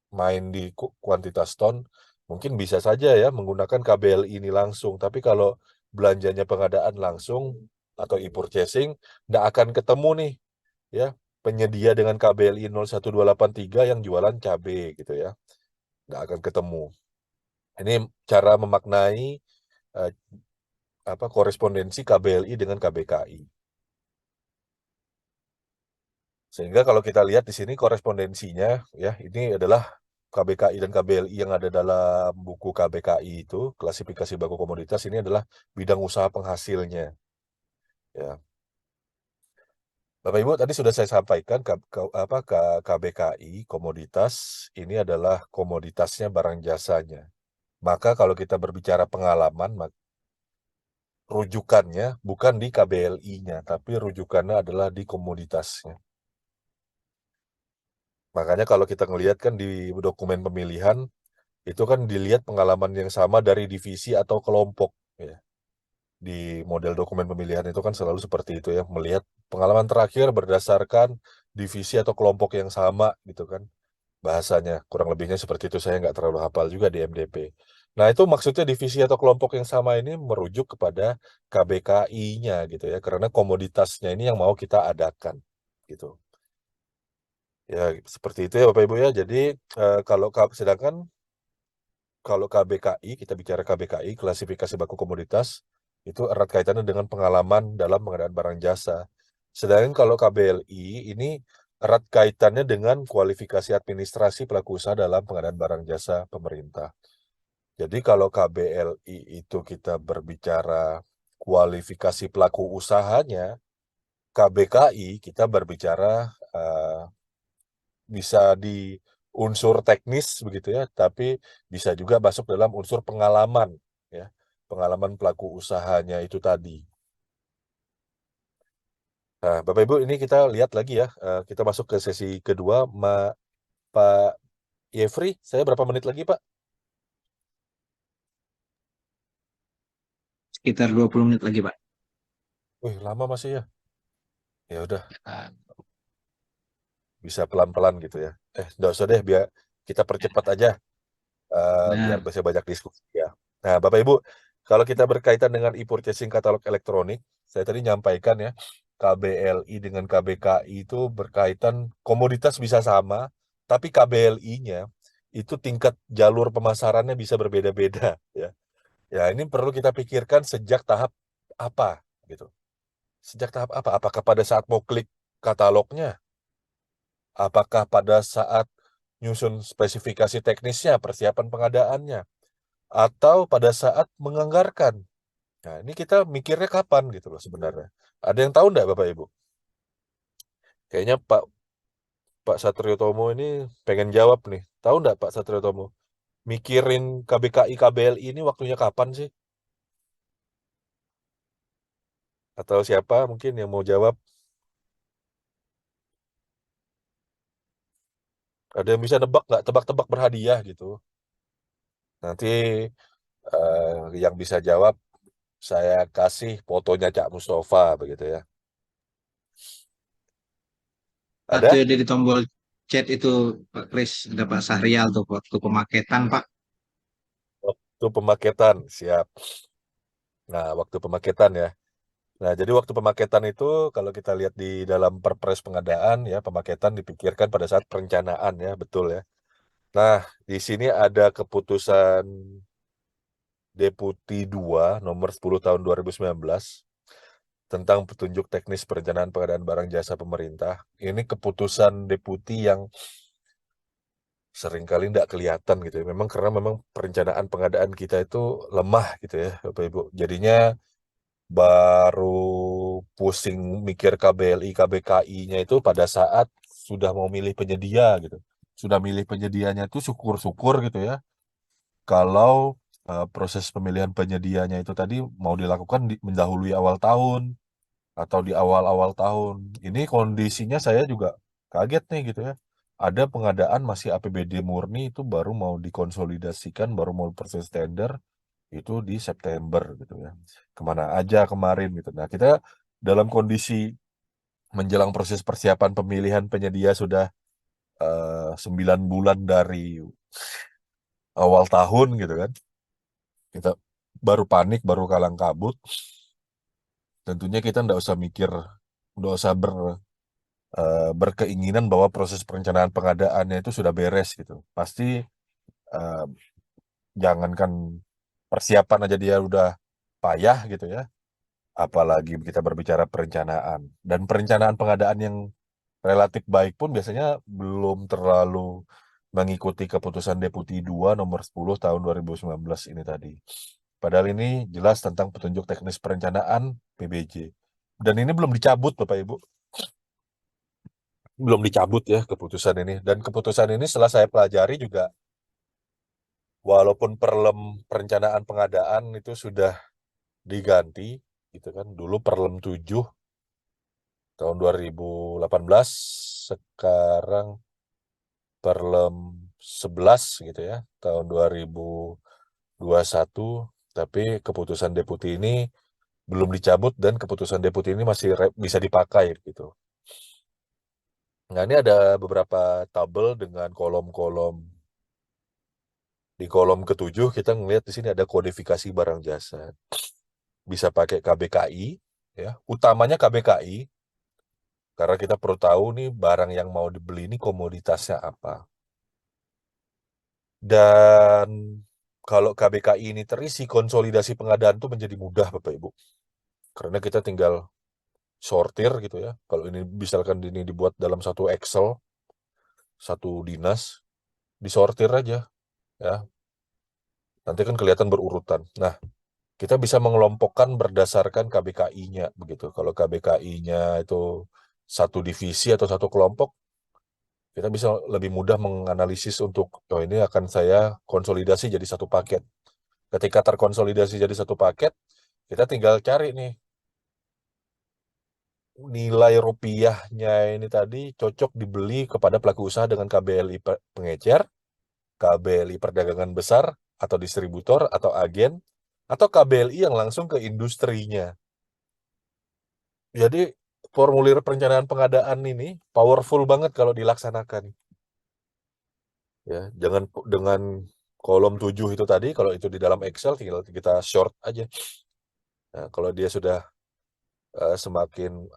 main di kuantitas ton, mungkin bisa saja ya menggunakan KBLI ini langsung. Tapi kalau belanjanya pengadaan langsung atau e-purchasing, nggak akan ketemu nih ya penyedia dengan KBLI 01283 yang jualan cabe gitu ya. Nggak akan ketemu. Ini cara memaknai eh, korespondensi KBLI dengan KBKI. Sehingga kalau kita lihat di sini korespondensinya ya, ini adalah KBKI dan KBLI yang ada dalam buku KBKI itu, klasifikasi baku komoditas ini adalah bidang usaha penghasilnya. Ya. Bapak Ibu tadi sudah saya sampaikan KBKI komoditas ini adalah komoditasnya barang jasanya. Maka kalau kita berbicara pengalaman, rujukannya bukan di KBLI-nya, tapi rujukannya adalah di komoditasnya. Makanya kalau kita ngelihat kan di dokumen pemilihan, itu kan dilihat pengalaman yang sama dari divisi atau kelompok. Ya. Di model dokumen pemilihan itu kan selalu seperti itu ya, melihat pengalaman terakhir berdasarkan divisi atau kelompok yang sama gitu kan. Bahasanya kurang lebihnya seperti itu, saya nggak terlalu hafal juga di MDP. Nah itu maksudnya divisi atau kelompok yang sama ini merujuk kepada KBKI-nya gitu ya, karena komoditasnya ini yang mau kita adakan gitu. Ya seperti itu ya Bapak Ibu ya. Jadi sedangkan kalau KBKI, kita bicara KBKI, klasifikasi baku komoditas, itu erat kaitannya dengan pengalaman dalam pengadaan barang jasa. Sedangkan kalau KBLI ini erat kaitannya dengan kualifikasi administrasi pelaku usaha dalam pengadaan barang jasa pemerintah. Jadi kalau KBLI itu kita berbicara kualifikasi pelaku usahanya, KBKI kita berbicara bisa di unsur teknis begitu ya, tapi bisa juga masuk dalam unsur pengalaman ya, pengalaman pelaku usahanya itu tadi. Nah, Bapak Ibu ini kita lihat lagi ya, kita masuk ke sesi kedua, Pak Yefri, saya berapa menit lagi Pak? Sekitar 20 menit lagi, Pak. Wih, lama masih ya. Ya udah, Ah, bisa pelan-pelan gitu ya. Nggak usah deh, biar kita percepat aja, biar Benar. bisa banyak diskusi ya. Nah, Bapak Ibu, kalau kita berkaitan dengan e-purchasing katalog elektronik, saya tadi nyampaikan ya, KBLI dengan KBKI itu berkaitan komoditas bisa sama, tapi KBLI-nya itu tingkat jalur pemasarannya bisa berbeda-beda ya. Ya, ini perlu kita pikirkan sejak tahap apa gitu. Sejak tahap apa? Apakah pada saat mau klik katalognya? Apakah pada saat nyusun spesifikasi teknisnya, persiapan pengadaannya, atau pada saat menganggarkan? Nah, ini kita mikirnya kapan gitu loh sebenarnya. Ada yang tahu enggak Bapak Ibu? Kayaknya Pak Satrio Tomo ini pengen jawab nih. Tahu enggak Pak Satrio Tomo? Mikirin KBKI KBLI ini waktunya kapan sih? Atau siapa mungkin yang mau jawab? Ada yang bisa nebak nggak? Tebak-tebak berhadiah gitu. Nanti yang bisa jawab saya kasih fotonya Cak Mustafa begitu ya. Satu Ada? ada di tombol chat itu, Pak Kris, ada Pak Sahrial tuh waktu pemaketan, Pak. Waktu pemaketan, siap. Nah, waktu pemaketan ya. Nah, jadi waktu pemaketan itu kalau kita lihat di dalam Perpres pengadaan ya, pemaketan dipikirkan pada saat perencanaan ya, betul ya. Nah, di sini ada keputusan Deputi 2 nomor 10 tahun 2019 tentang petunjuk teknis perencanaan pengadaan barang jasa pemerintah. Ini keputusan Deputi yang seringkali tidak kelihatan gitu ya. Memang karena memang perencanaan pengadaan kita itu lemah gitu ya, Bapak Ibu. Jadinya baru pusing mikir KBLI, KBKI-nya itu pada saat sudah mau milih penyedia gitu. Sudah milih penyedianya itu syukur-syukur gitu ya. Kalau proses pemilihan penyedianya itu tadi mau dilakukan mendahului awal tahun atau di awal-awal tahun. Ini kondisinya saya juga kaget nih gitu ya. Ada pengadaan masih APBD murni itu baru mau dikonsolidasikan, baru mau proses tender itu di September gitu ya. Kemana aja kemarin gitu. Nah, kita dalam kondisi menjelang proses persiapan pemilihan penyedia sudah 9 bulan dari awal tahun gitu kan. Kita baru panik, baru kalang kabut. Tentunya kita nggak usah mikir, nggak usah berkeinginan bahwa proses perencanaan pengadaannya itu sudah beres gitu. Pasti eh, jangankan persiapan aja dia udah payah gitu ya. Apalagi kita berbicara perencanaan. Dan perencanaan pengadaan yang relatif baik pun biasanya belum terlalu mengikuti keputusan Deputi 2 nomor 10 tahun 2019 ini tadi. Padahal ini jelas tentang petunjuk teknis perencanaan PBJ. Dan ini belum dicabut Bapak Ibu. Belum dicabut ya keputusan ini. Dan keputusan ini setelah saya pelajari juga, walaupun perlem perencanaan pengadaan itu sudah diganti, gitu kan. Dulu perlem 7 tahun 2018, sekarang perlem 11 gitu ya, tahun 2021. Tapi keputusan deputi ini belum dicabut dan keputusan deputi ini masih bisa dipakai gitu. Nah, ini ada beberapa tabel dengan kolom-kolom. Di kolom ketujuh kita ngelihat di sini ada kodifikasi barang jasa. Bisa pakai KBKI, ya. Utamanya KBKI, karena kita perlu tahu nih barang yang mau dibeli ini komoditasnya apa. Dan kalau KBKI ini terisi, konsolidasi pengadaan itu menjadi mudah, Bapak Ibu. Karena kita tinggal sortir gitu ya. Kalau ini misalkan ini dibuat dalam satu Excel, satu dinas, disortir aja, ya. Nanti kan kelihatan berurutan. Nah, kita bisa mengelompokkan berdasarkan KBKI-nya begitu. Kalau KBKI-nya itu satu divisi atau satu kelompok, kita bisa lebih mudah menganalisis untuk, oh ini akan saya konsolidasi jadi satu paket. Ketika terkonsolidasi jadi satu paket, kita tinggal cari nih nilai rupiahnya ini tadi cocok dibeli kepada pelaku usaha dengan KBLI pengecer, KBLI perdagangan besar, atau distributor, atau agen, atau KBLI yang langsung ke industrinya. Jadi formulir perencanaan pengadaan ini powerful banget kalau dilaksanakan. Ya, jangan dengan kolom 7 itu tadi, kalau itu di dalam Excel tinggal kita short aja. Nah, kalau dia sudah semakin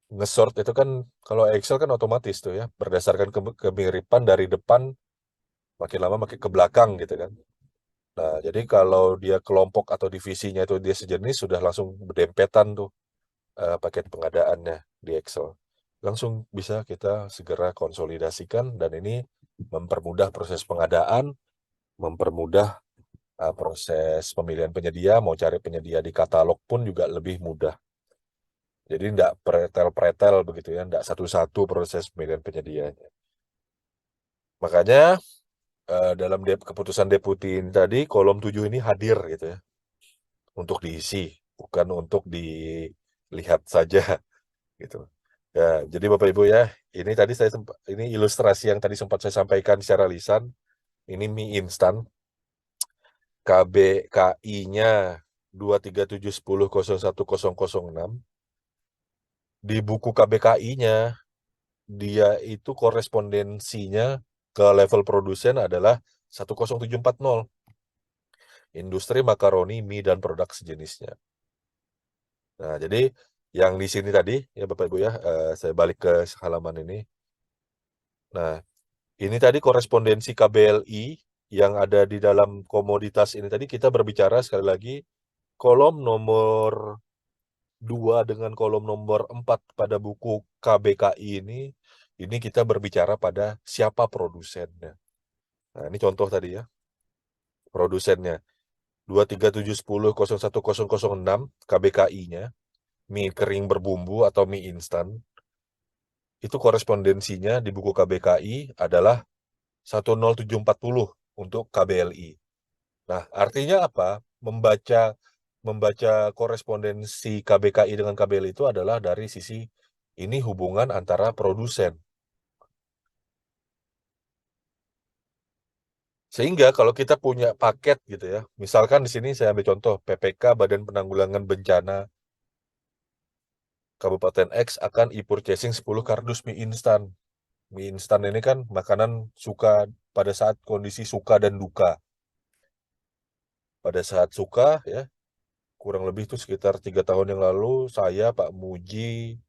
nge-sort itu kan, kalau Excel kan otomatis tuh ya, berdasarkan kemiripan dari depan makin lama makin ke belakang gitu kan. Nah, jadi kalau dia kelompok atau divisinya itu dia sejenis, sudah langsung berdempetan tuh paket pengadaannya di Excel. Langsung bisa kita segera konsolidasikan dan ini mempermudah proses pengadaan, mempermudah proses pemilihan penyedia, mau cari penyedia di katalog pun juga lebih mudah. Jadi tidak pretel-pretel begitu ya, tidak satu-satu proses pemilihan penyedianya. Makanya dalam keputusan deputi ini tadi, kolom 7 ini hadir gitu ya, untuk diisi, bukan untuk dilihat saja gitu. Ya, jadi Bapak Ibu ya, ini tadi ini ilustrasi yang tadi sempat saya sampaikan secara lisan. Ini mie instan, KBKI-nya 23710010006. Di buku KBKI-nya, dia itu korespondensinya ke level produsen adalah 10740. industri makaroni, mie, dan produk sejenisnya. Nah, jadi yang di sini tadi, ya Bapak Ibu ya, saya balik ke halaman ini. Nah, ini tadi korespondensi KBLI yang ada di dalam komoditas ini tadi kita berbicara sekali lagi, kolom nomor 2 dengan kolom nomor 4 pada buku KBKI ini kita berbicara pada siapa produsennya. Nah, ini contoh tadi ya, produsennya 23710010006 KBKI-nya, mie kering berbumbu atau mie instan. Itu korespondensinya di buku KBKI adalah 10740 untuk KBLI. Nah, artinya apa? Membaca membaca korespondensi KBKI dengan KBLI itu adalah dari sisi ini hubungan antara produsen. Sehingga kalau kita punya paket gitu ya, misalkan di sini saya ambil contoh PPK Badan Penanggulangan Bencana Kabupaten X akan e-purchasing 10 kardus mie instan. Mie instan ini kan makanan suka pada saat kondisi suka dan duka. Pada saat suka ya, kurang lebih itu sekitar 3 tahun yang lalu, saya, Pak Muji,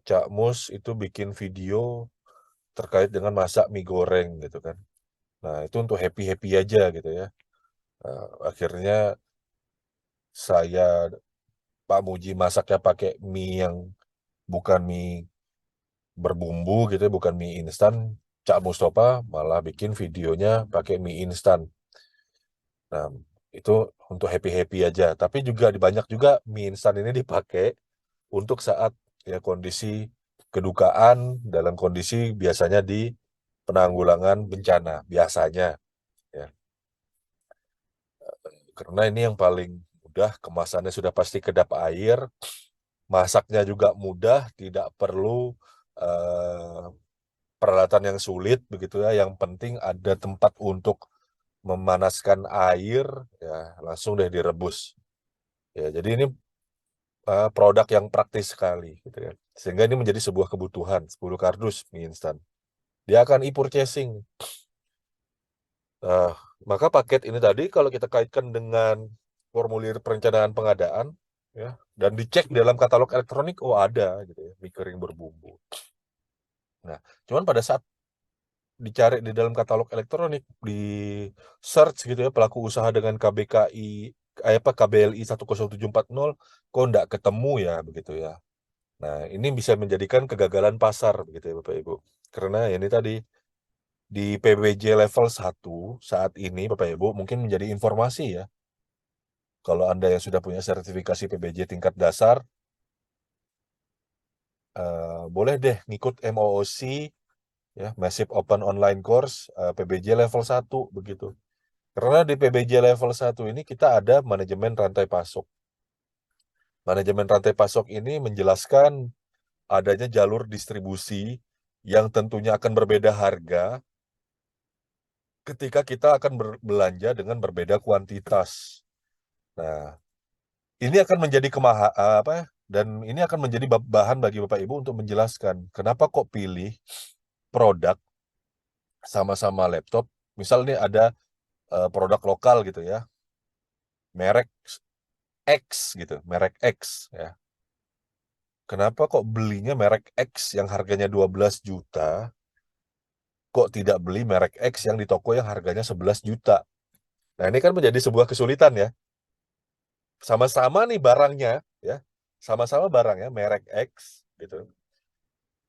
Cak Mus itu bikin video terkait dengan masak mie goreng gitu kan. Nah, itu untuk happy-happy aja gitu ya. Nah, akhirnya saya, Pak Muji masaknya pakai mie yang bukan mie berbumbu gitu ya, bukan mie instan. Cak Mustafa malah bikin videonya pakai mie instan. Nah, itu untuk happy-happy aja. Tapi juga banyak juga mie instan ini dipakai untuk saat ya kondisi kedukaan dalam kondisi biasanya di penanggulangan bencana biasanya ya. Karena ini yang paling mudah, kemasannya sudah pasti kedap air, masaknya juga mudah, tidak perlu eh, peralatan yang sulit begitu ya. Yang penting ada tempat untuk memanaskan air, ya langsung deh direbus. Ya, jadi ini produk yang praktis sekali gitu ya. Sehingga ini menjadi sebuah kebutuhan, 10 kardus mie instan. Dia akan e-purchasing. Nah, maka paket ini tadi kalau kita kaitkan dengan formulir perencanaan pengadaan ya dan dicek di dalam katalog elektronik, oh ada gitu ya, mie kering berbumbu. Nah, cuman pada saat dicari di dalam katalog elektronik, di search gitu ya pelaku usaha dengan KBKI apa KBLI 10740 kok nggak ketemu ya begitu ya. Nah, ini bisa menjadikan kegagalan pasar begitu ya Bapak Ibu. Karena ini tadi di PBJ level 1 saat ini Bapak Ibu mungkin menjadi informasi ya. Kalau Anda yang sudah punya sertifikasi PBJ tingkat dasar, boleh deh ngikut MOOC ya, Massive Open Online Course PBJ level 1 begitu. Karena di PBJ level 1 ini kita ada manajemen rantai pasok. Manajemen rantai pasok ini menjelaskan adanya jalur distribusi yang tentunya akan berbeda harga ketika kita akan berbelanja dengan berbeda kuantitas. Nah, ini akan menjadi apa ya, dan ini akan menjadi bahan bagi Bapak Ibu untuk menjelaskan kenapa kok pilih produk sama-sama laptop. Misalnya ada produk lokal gitu ya, merek X gitu, merek X ya. Kenapa kok belinya merek X yang harganya 12 juta, kok tidak beli merek X yang di toko yang harganya 11 juta? Nah, ini kan menjadi sebuah kesulitan ya. Sama-sama nih barangnya ya. Sama-sama barangnya merek X gitu.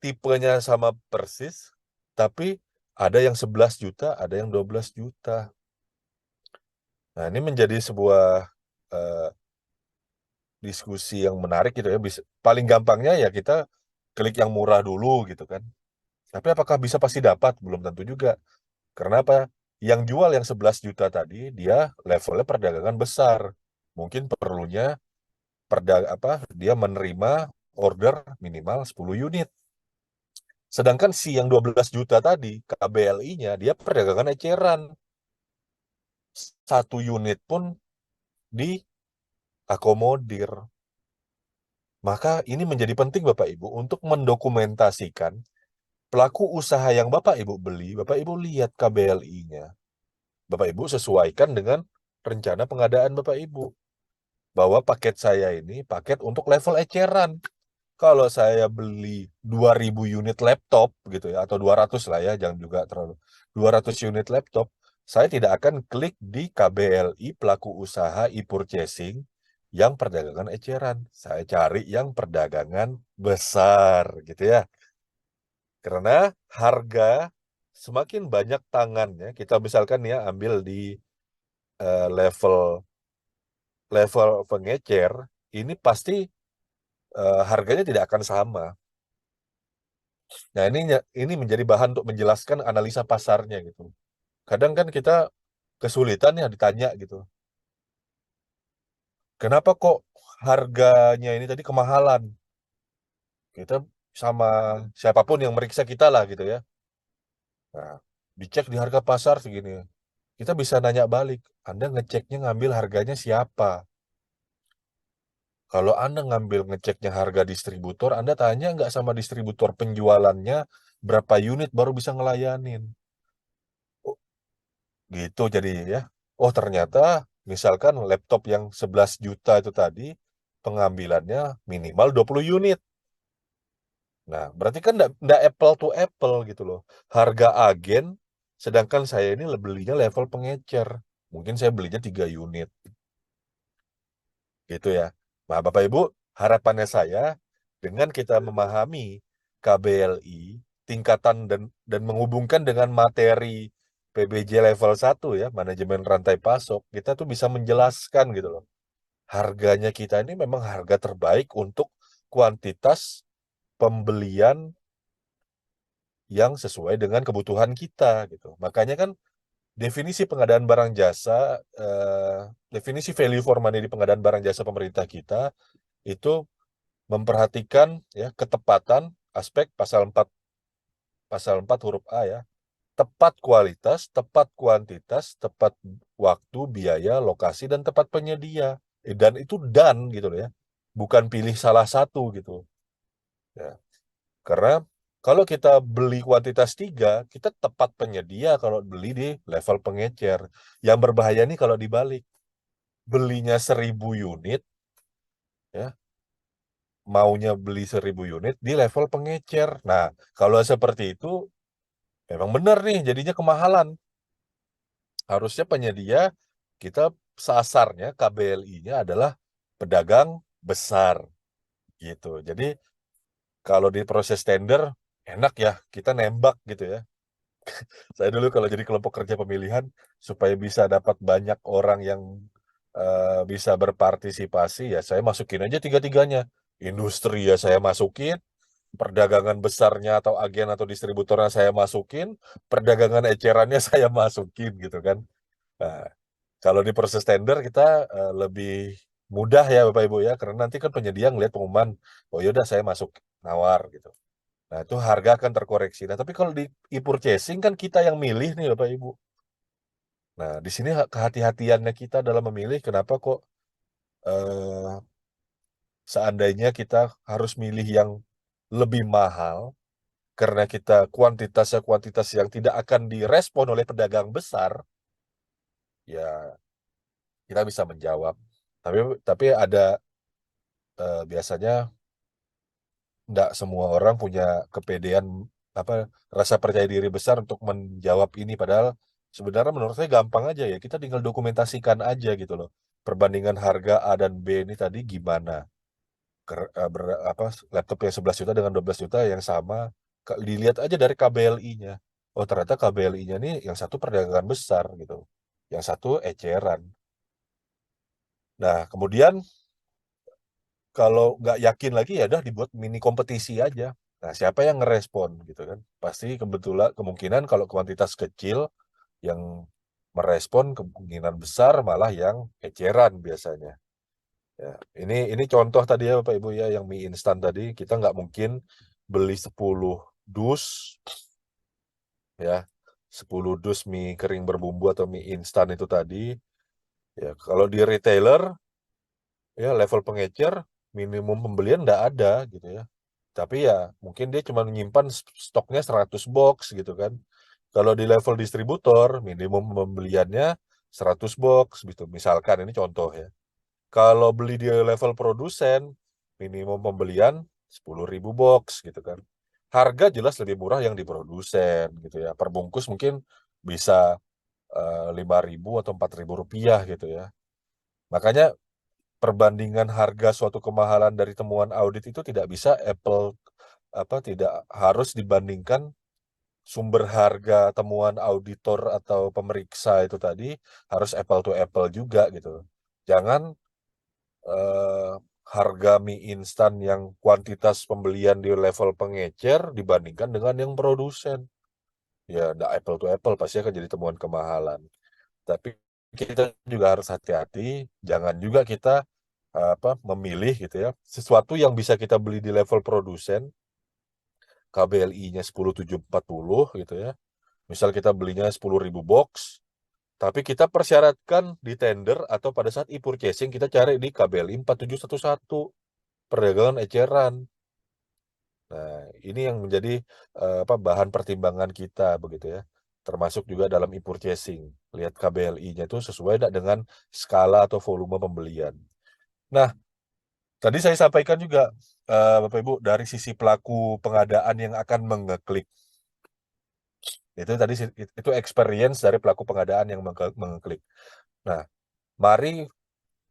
Tipenya sama persis, tapi ada yang 11 juta, ada yang 12 juta. Nah, ini menjadi sebuah eh, diskusi yang menarik gitu ya. Paling gampangnya ya kita klik yang murah dulu gitu kan. Tapi apakah bisa pasti dapat? Belum tentu juga. Karena apa? Yang jual yang 11 juta tadi, dia levelnya perdagangan besar. Mungkin perlunya dia menerima order minimal 10 unit. Sedangkan si yang 12 juta tadi, KBLI-nya, dia perdagangan eceran. Satu unit pun diakomodir. Maka ini menjadi penting Bapak Ibu untuk mendokumentasikan pelaku usaha yang Bapak Ibu beli, Bapak Ibu lihat KBLI-nya. Bapak Ibu sesuaikan dengan rencana pengadaan Bapak Ibu. Bahwa paket saya ini paket untuk level eceran. Kalau saya beli 2000 unit laptop gitu ya, atau 200 lah ya, jangan juga terlalu. 200 unit laptop, saya tidak akan klik di KBLI pelaku usaha e-purchasing yang perdagangan eceran. Saya cari yang perdagangan besar gitu ya. Karena harga semakin banyak tangannya, kita misalkan ya ambil di level level pengecer, ini pasti harganya tidak akan sama. Nah, ini menjadi bahan untuk menjelaskan analisa pasarnya gitu. Kadang kan kita kesulitan ya ditanya gitu. Kenapa kok harganya ini tadi kemahalan? Kita sama siapapun yang meriksa kita lah gitu ya. Nah, dicek di harga pasar segini. Kita bisa nanya balik, Anda ngeceknya ngambil harganya siapa? Kalau Anda ngambil ngeceknya harga distributor, Anda tanya nggak sama distributor penjualannya berapa unit baru bisa ngelayanin. Oh, gitu jadi ya. Oh ternyata misalkan laptop yang 11 juta itu tadi pengambilannya minimal 20 unit. Nah, berarti kan nggak apple to apple gitu loh. Harga agen, sedangkan saya ini belinya level pengecer. Mungkin saya belinya 3 unit gitu ya. Nah, Bapak Ibu, harapannya saya dengan kita memahami KBLI, tingkatan dan menghubungkan dengan materi PBJ level 1 ya, manajemen rantai pasok, kita tuh bisa menjelaskan gitu loh. Harganya kita ini memang harga terbaik untuk kuantitas pembelian yang sesuai dengan kebutuhan kita gitu. Makanya kan definisi pengadaan barang jasa, definisi value for money di pengadaan barang jasa pemerintah kita itu memperhatikan ya ketepatan aspek pasal 4 huruf A ya. Tepat kualitas, tepat kuantitas, tepat waktu, biaya, lokasi dan tempat penyedia. Dan itu gitu loh ya. Bukan pilih salah satu gitu. Ya. Karena kalau kita beli kuantitas 3, kita tepat penyedia kalau beli di level pengecer. Yang berbahaya nih kalau dibalik. Belinya 1000 unit, ya maunya beli 1000 unit di level pengecer. Nah, kalau seperti itu, memang benar nih, jadinya kemahalan. Harusnya penyedia, kita sasarnya, KBLI-nya adalah pedagang besar, gitu. Jadi, kalau di proses tender, enak ya, kita nembak gitu ya. Saya dulu kalau jadi kelompok kerja pemilihan, supaya bisa dapat banyak orang yang bisa berpartisipasi, ya saya masukin aja tiga-tiganya. Industri ya saya masukin, perdagangan besarnya atau agen atau distributornya saya masukin, perdagangan ecerannya saya masukin gitu kan. Nah, kalau di proses tender kita lebih mudah ya Bapak Ibu ya, karena nanti kan penyedia ngelihat pengumuman, oh yaudah saya masuk nawar gitu. Nah, itu harga akan terkoreksi. Nah, tapi kalau di e-purchasing kan kita yang milih nih Bapak Ibu. Nah, di sini kehati-hatiannya kita dalam memilih kenapa kok eh, seandainya kita harus milih yang lebih mahal karena kita kuantitasnya kuantitas yang tidak akan direspon oleh pedagang besar, ya kita bisa menjawab. Tapi ada biasanya nggak semua orang punya kepedean apa rasa percaya diri besar untuk menjawab ini. Padahal sebenarnya menurut saya gampang aja ya. Kita tinggal dokumentasikan aja gitu loh. Perbandingan harga A dan B ini tadi gimana? Laptop yang 11 juta dengan 12 juta yang sama. Dilihat aja dari KBLI-nya. Oh ternyata KBLI-nya nih yang satu perdagangan besar gitu. Yang satu eceran. Nah kemudian kalau nggak yakin lagi ya udah dibuat mini kompetisi aja. Nah, siapa yang ngerespon gitu kan? Pasti kebetulan kemungkinan kalau kuantitas kecil yang merespon kemungkinan besar malah yang eceran biasanya. Ya, ini contoh tadi ya Bapak Ibu ya yang mie instan tadi kita nggak mungkin beli 10 dus ya 10 dus mie kering berbumbu atau mie instan itu tadi ya kalau di retailer ya level pengecer minimum pembelian nggak ada gitu ya. Tapi ya mungkin dia cuma menyimpan stoknya 100 box gitu kan. Kalau di level distributor minimum pembeliannya 100 box gitu. Misalkan ini contoh ya. Kalau beli di level produsen, minimum pembelian 10.000 box gitu kan. Harga jelas lebih murah yang di produsen gitu ya. Per bungkus mungkin bisa 5.000 atau 4.000 rupiah gitu ya. Makanya perbandingan harga suatu kemahalan dari temuan audit itu tidak bisa tidak harus dibandingkan sumber harga temuan auditor atau pemeriksa itu tadi harus apple to apple juga gitu. Jangan eh, harga mie instan yang kuantitas pembelian di level pengecer dibandingkan dengan yang produsen. Ya, nggak apple to apple, pasti akan jadi temuan kemahalan. Tapi kita juga harus hati-hati, jangan juga kita memilih gitu ya sesuatu yang bisa kita beli di level produsen, KBLI-nya 10740 gitu ya. Misal kita belinya 10.000 box, tapi kita persyaratkan di tender atau pada saat e-purchasing kita cari di KBLI 4711, perdagangan eceran. Nah, ini yang menjadi bahan pertimbangan kita begitu ya. Termasuk juga dalam e-purchasing. Lihat KBLI-nya itu sesuai tidak dengan skala atau volume pembelian. Nah, tadi saya sampaikan juga Bapak Ibu dari sisi pelaku pengadaan yang akan mengeklik. Itu tadi itu experience dari pelaku pengadaan yang mengeklik. Nah, mari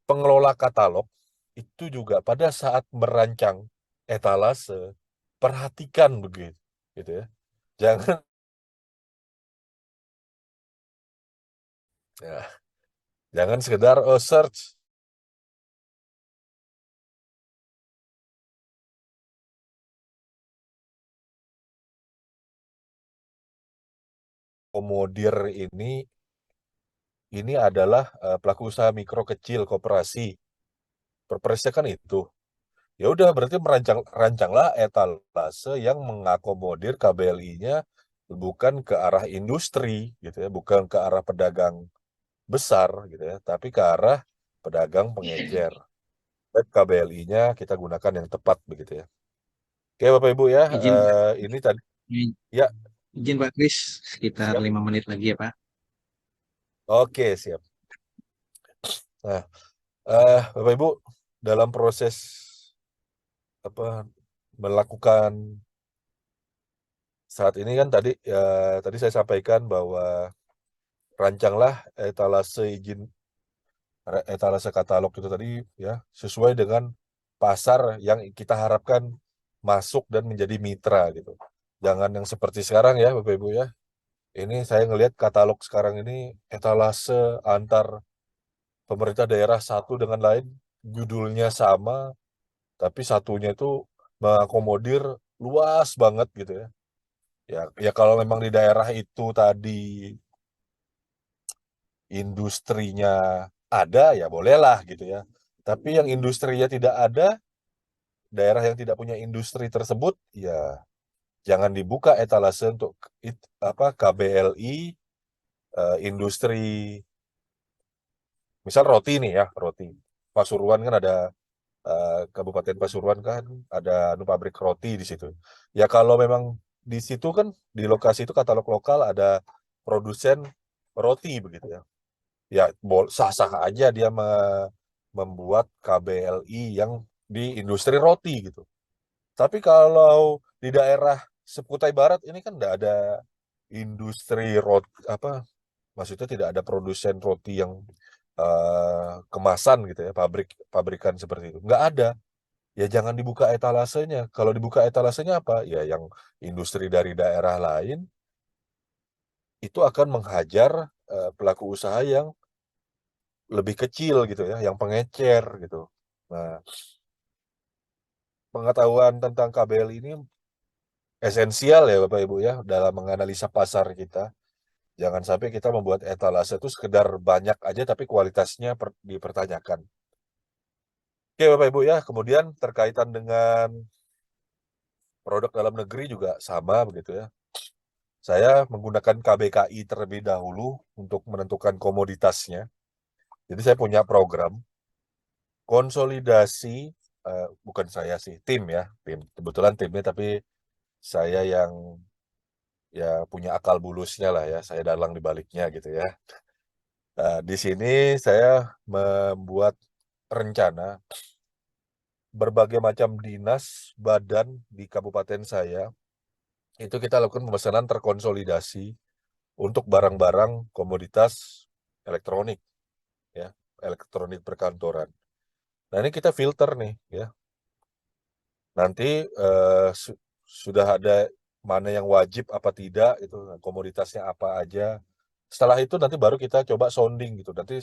pengelola katalog itu juga pada saat merancang etalase perhatikan begitu gitu ya. Jangan ya, jangan sekedar search komodir ini adalah pelaku usaha mikro kecil koperasi. Perpresnya kan itu. Ya udah berarti rancanglah etalase yang mengakomodir KBLI-nya bukan ke arah industri gitu ya, bukan ke arah pedagang besar gitu ya, tapi ke arah pedagang pengecer. Dan KBLI-nya kita gunakan yang tepat begitu ya. Oke Bapak Ibu ya, Izin Pak, ini tadi ya. izin Pak Kris, sekitar Siap. 5 menit lagi ya Pak. Oke, siap. Nah, Bapak Ibu dalam proses melakukan saat ini kan tadi saya sampaikan bahwa rancanglah etalase izin etalase katalog itu tadi ya sesuai dengan pasar yang kita harapkan masuk dan menjadi mitra gitu. Jangan yang seperti sekarang ya Bapak Ibu ya. Ini saya ngelihat katalog sekarang ini etalase antar pemerintah daerah satu dengan lain, judulnya sama tapi satunya itu mengakomodir luas banget gitu ya. Ya kalau memang di daerah itu tadi industrinya ada ya bolehlah gitu ya. Tapi yang industrinya tidak ada, daerah yang tidak punya industri tersebut ya jangan dibuka etalase untuk KBLI industri, misal roti nih ya, roti. Pasuruan kan ada Kabupaten Pasuruan kan ada pabrik roti di situ. Ya kalau memang di situ kan di lokasi itu katalog lokal ada produsen roti begitu ya. Ya sah-sah aja dia membuat KBLI yang di industri roti gitu. Tapi kalau di daerah Seputai Barat ini kan tidak ada industri roti maksudnya tidak ada produsen roti yang kemasan gitu ya, pabrikan seperti itu. Nggak ada. Ya jangan dibuka etalasenya. Kalau dibuka etalasenya apa? Ya yang industri dari daerah lain itu akan menghajar pelaku usaha yang lebih kecil gitu ya, yang pengecer gitu. Nah, pengetahuan tentang KBL ini esensial ya Bapak Ibu ya dalam menganalisa pasar kita. Jangan sampai kita membuat etalase itu sekedar banyak aja tapi kualitasnya dipertanyakan. Oke Bapak Ibu ya, kemudian terkaitan dengan produk dalam negeri juga sama begitu ya. Saya menggunakan KBKI terlebih dahulu untuk menentukan komoditasnya. Jadi saya punya program konsolidasi, bukan saya sih, tim ya, tim. Kebetulan timnya tapi saya yang ya punya akal bulusnya lah ya, saya dalang di baliknya gitu ya. Nah, di sini saya membuat rencana berbagai macam dinas, badan di kabupaten saya, itu kita lakukan pemesanan terkonsolidasi untuk barang-barang komoditas elektronik, ya, elektronik perkantoran. Nah, ini kita filter nih, ya. Nanti sudah ada mana yang wajib apa tidak, itu komoditasnya apa aja. Setelah itu nanti baru kita coba sounding gitu. Nanti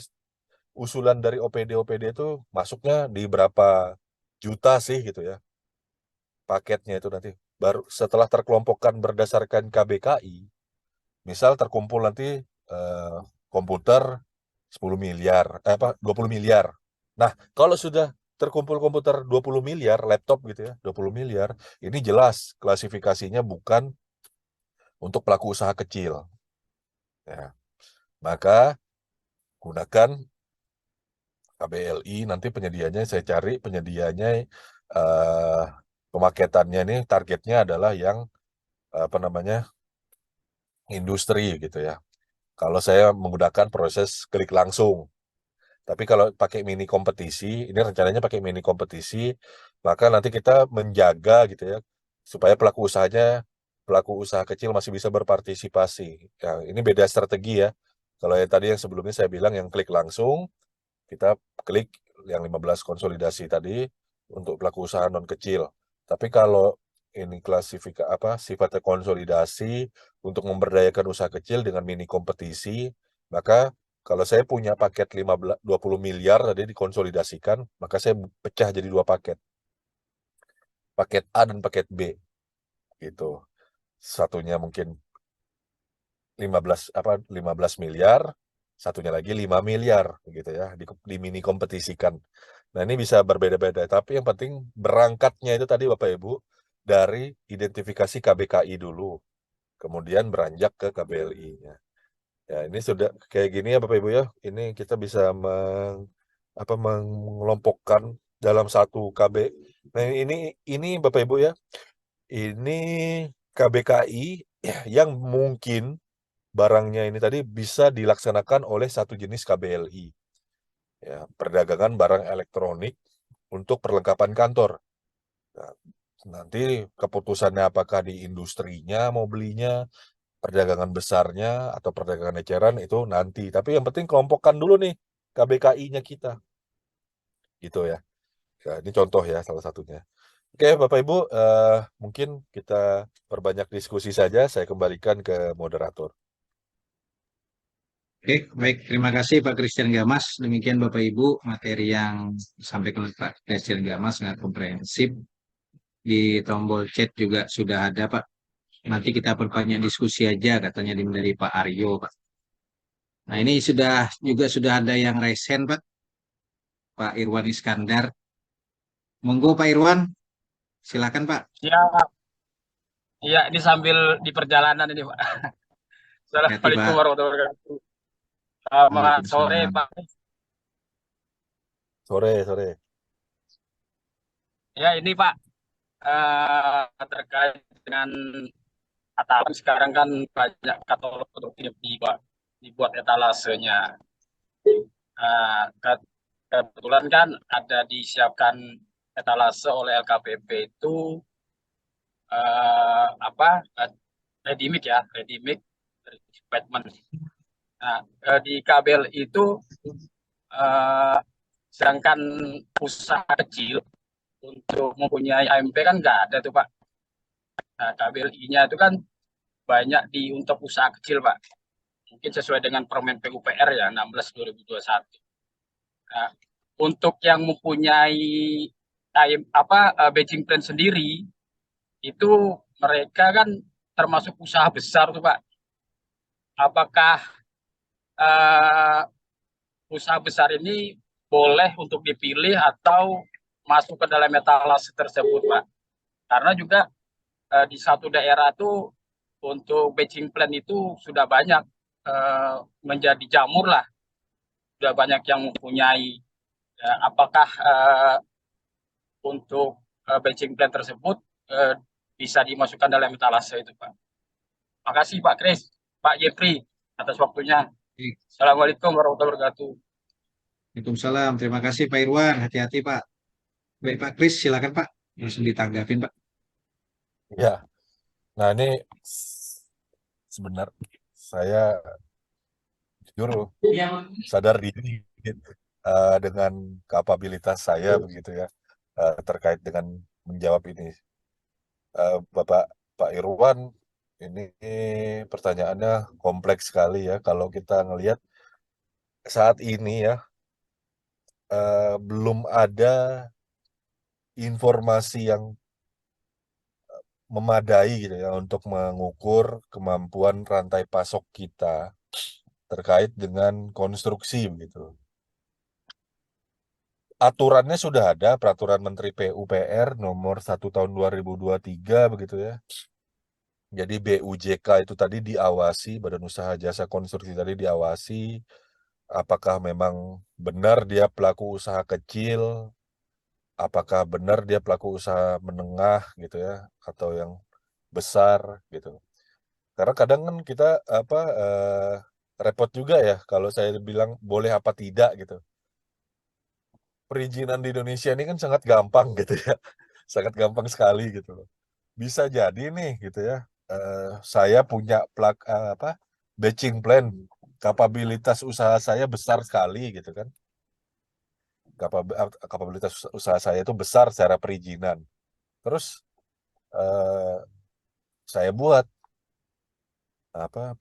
usulan dari OPD itu masuknya di berapa juta sih gitu ya paketnya itu nanti. Baru setelah terkelompokkan berdasarkan KBKI, misal terkumpul nanti eh, komputer 10 miliar, 20 miliar. Nah, kalau sudah terkumpul komputer 20 miliar, laptop gitu ya, 20 miliar, ini jelas klasifikasinya bukan untuk pelaku usaha kecil. Ya, maka gunakan KBLI, nanti penyedianya saya cari penyedianya, eh, pemaketannya ini targetnya adalah yang apa namanya, industri gitu ya. Kalau saya menggunakan proses klik langsung. Tapi kalau pakai mini kompetisi, ini rencananya pakai mini kompetisi, maka nanti kita menjaga gitu ya, supaya pelaku usaha kecil masih bisa berpartisipasi. Ya, ini beda strategi ya. Kalau yang tadi yang sebelumnya saya bilang yang klik langsung, kita klik yang 15 konsolidasi tadi untuk pelaku usaha non kecil. Tapi kalau ini sifatnya konsolidasi untuk memberdayakan usaha kecil dengan mini kompetisi, maka kalau saya punya paket 20 miliar tadi dikonsolidasikan, maka saya pecah jadi dua paket. Paket A dan paket B gitu. Satunya mungkin 15 miliar, satunya lagi 5 miliar gitu ya, di mini kompetisikan. Nah, ini bisa berbeda-beda, tapi yang penting berangkatnya itu tadi Bapak Ibu dari identifikasi KBKI dulu, kemudian beranjak ke KBLI-nya. Ya, ini sudah kayak gini ya Bapak Ibu ya. Ini kita bisa mengelompokkan dalam satu KB. Nah, ini Bapak Ibu ya. Ini KBKI yang mungkin barangnya ini tadi bisa dilaksanakan oleh satu jenis KBLI. Ya, perdagangan barang elektronik untuk perlengkapan kantor. Nah, nanti keputusannya apakah di industrinya mau belinya, perdagangan besarnya atau perdagangan eceran itu nanti. Tapi yang penting kelompokkan dulu nih KBKI-nya kita. Gitu ya. Nah, ini contoh ya salah satunya. Oke, Bapak Ibu, mungkin kita perbanyak diskusi saja. Saya kembalikan ke moderator. Oke, baik. Terima kasih Pak Christian Gamas. Demikian Bapak Ibu, materi yang disampaikan oleh Pak Christian Gamas sangat komprehensif. Di tombol chat juga sudah ada, Pak. Nanti kita perbanyak diskusi aja, katanya dari Pak Aryo, Pak. Nah, ini sudah ada yang resen, Pak. Pak Irwan Iskandar. Monggo, Pak Irwan. Silakan, Pak. Ya, iya ini sambil di perjalanan ini, Pak. Hati, Assalamualaikum Pak. warahmatullahi wabarakatuh. Selamat sore, Waalaikumsalam. Pak. Sore, sore. Ya, ini Pak, terkait dengan katakan sekarang kan banyak katalog produktif dibuat etalasenya. Kebetulan kan ada disiapkan etalase oleh LKPP itu apa ready mix ya, ready mix treatment. Nah, di kabel itu eh, sedangkan usaha kecil untuk mempunyai AMP kan nggak ada tuh Pak. Nah, KBLI-nya itu kan banyak untuk usaha kecil Pak. Mungkin sesuai dengan Permen PUPR ya 16 2021. Nah, untuk yang mempunyai badging plan sendiri itu mereka kan termasuk usaha besar tuh Pak. Apakah uh, usaha besar ini boleh untuk dipilih atau masuk ke dalam etalase tersebut, Pak? Karena juga di satu daerah tuh untuk batching plan itu sudah banyak menjadi jamur lah, sudah banyak yang mempunyai. Apakah untuk batching plan tersebut bisa dimasukkan dalam etalase itu, Pak? Makasih Pak Kris, Pak Jeffrey atas waktunya. Baik. Assalamualaikum warahmatullahi wabarakatuh. Waalaikumsalam. Terima kasih Pak Irwan. Hati-hati Pak. Baik Pak Kris, silakan Pak. Langsung ditanggapin Pak. Ya, nah ini sebenarnya saya jujur sadar diri gitu, dengan kapabilitas saya begitu ya, terkait dengan menjawab ini. Bapak Pak Irwan, ini pertanyaannya kompleks sekali ya. Kalau kita ngelihat saat ini ya, belum ada informasi yang memadai gitu ya untuk mengukur kemampuan rantai pasok kita terkait dengan konstruksi begitu. Aturannya sudah ada, Peraturan Menteri PUPR nomor 1 tahun 2023 begitu ya. Jadi BUJK itu tadi diawasi, Badan Usaha Jasa Konstruksi tadi diawasi, apakah memang benar dia pelaku usaha kecil, apakah benar dia pelaku usaha menengah gitu ya, atau yang besar gitu. Karena kadang kan kita apa repot juga ya kalau saya bilang boleh apa tidak gitu. Perizinan di Indonesia ini kan sangat gampang gitu ya, sangat gampang sekali gitu loh. Bisa jadi nih gitu ya, saya punya batching plan, kapabilitas usaha saya besar sekali gitu kan. Kapabilitas usaha saya itu besar secara perizinan. Terus eh, saya buat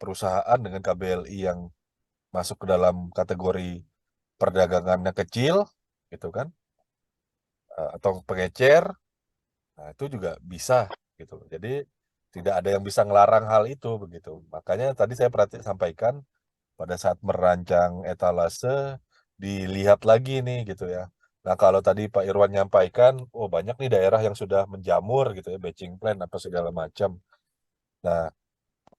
perusahaan dengan KBLI yang masuk ke dalam kategori perdagangannya kecil gitu kan, atau pengecer. Nah, itu juga bisa gitu. Jadi tidak ada yang bisa ngelarang hal itu begitu. Makanya tadi saya sampaikan pada saat merancang etalase dilihat lagi nih gitu ya. Nah, kalau tadi Pak Irwan nyampaikan, oh banyak nih daerah yang sudah menjamur gitu ya, batching plan apa segala macam. Nah,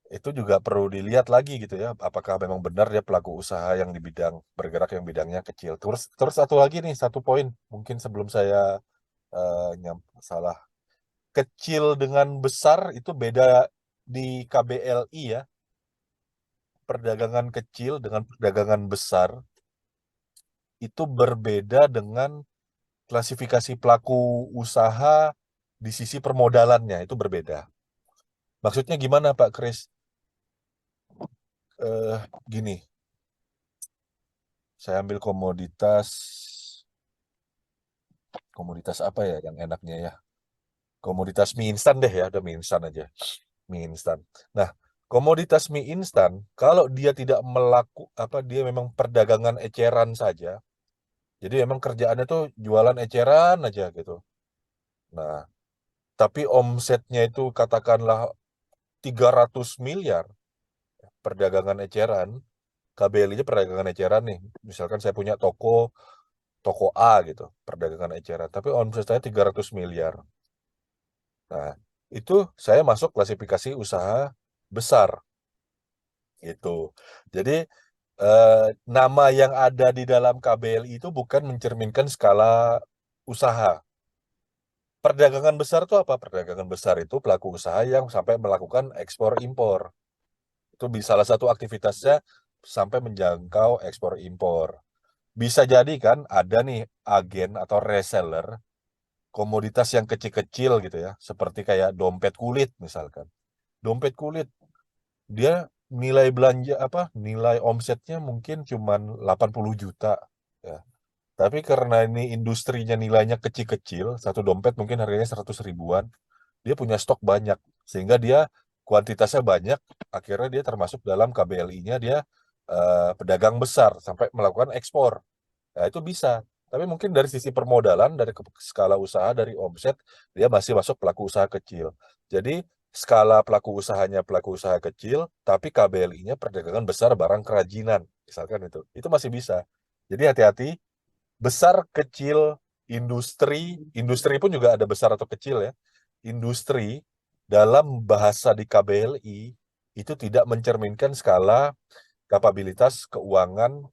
itu juga perlu dilihat lagi gitu ya, apakah memang benar dia pelaku usaha yang di bidang bergerak yang bidangnya kecil. Terus satu lagi nih, satu poin mungkin sebelum saya salah. Kecil dengan besar itu beda di KBLI ya. Perdagangan kecil dengan perdagangan besar itu berbeda dengan klasifikasi pelaku usaha di sisi permodalannya itu berbeda. Maksudnya gimana Pak Kris? Gini, saya ambil komoditas apa ya yang enaknya ya? Komoditas mie instan deh ya, udah mie instan aja. Mie instan. Nah, komoditas mie instan kalau dia tidak dia memang perdagangan eceran saja. Jadi memang kerjaannya tuh jualan eceran aja gitu. Nah, tapi omsetnya itu katakanlah 300 miliar perdagangan eceran, KBLI-nya perdagangan eceran nih. Misalkan saya punya toko A gitu, perdagangan eceran, tapi omset saya 300 miliar. Nah, itu saya masuk klasifikasi usaha besar gitu. Jadi eh, nama yang ada di dalam KBLI itu bukan mencerminkan skala usaha. Perdagangan besar itu apa? Perdagangan besar itu pelaku usaha yang sampai melakukan ekspor impor. Itu bisa salah satu aktivitasnya sampai menjangkau ekspor impor. Bisa jadi kan ada nih agen atau reseller komoditas yang kecil-kecil gitu ya, seperti kayak dompet kulit misalkan. Dompet kulit dia nilai belanja nilai omsetnya mungkin cuman 80 juta ya. Tapi karena ini industrinya nilainya kecil-kecil, satu dompet mungkin harganya 100 ribuan, dia punya stok banyak, sehingga dia kuantitasnya banyak, akhirnya dia termasuk dalam KBLI-nya, dia pedagang besar, sampai melakukan ekspor. Nah, itu bisa. Tapi mungkin dari sisi permodalan, dari skala usaha, dari omset, dia masih masuk pelaku usaha kecil. Jadi, skala pelaku usahanya pelaku usaha kecil, tapi KBLI-nya perdagangan besar barang kerajinan. Misalkan itu. Itu masih bisa. Jadi hati-hati, besar kecil industri pun juga ada besar atau kecil ya. Industri dalam bahasa di KBLI itu tidak mencerminkan skala kapabilitas keuangan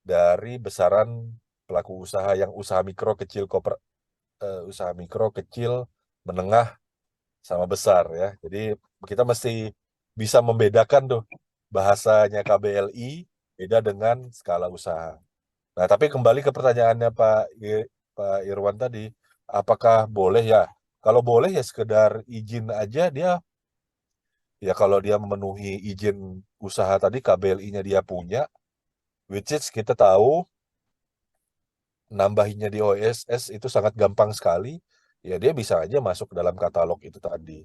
dari besaran pelaku usaha yang usaha mikro kecil usaha mikro kecil menengah sama besar ya. Jadi kita mesti bisa membedakan tuh bahasanya KBLI beda dengan skala usaha. Nah, tapi kembali ke pertanyaannya Pak Irwan tadi, apakah boleh ya? Kalau boleh ya sekedar izin aja dia, ya kalau dia memenuhi izin usaha tadi KBLI-nya dia punya, which is kita tahu nambahinnya di OSS itu sangat gampang sekali, ya dia bisa aja masuk ke dalam katalog itu tadi.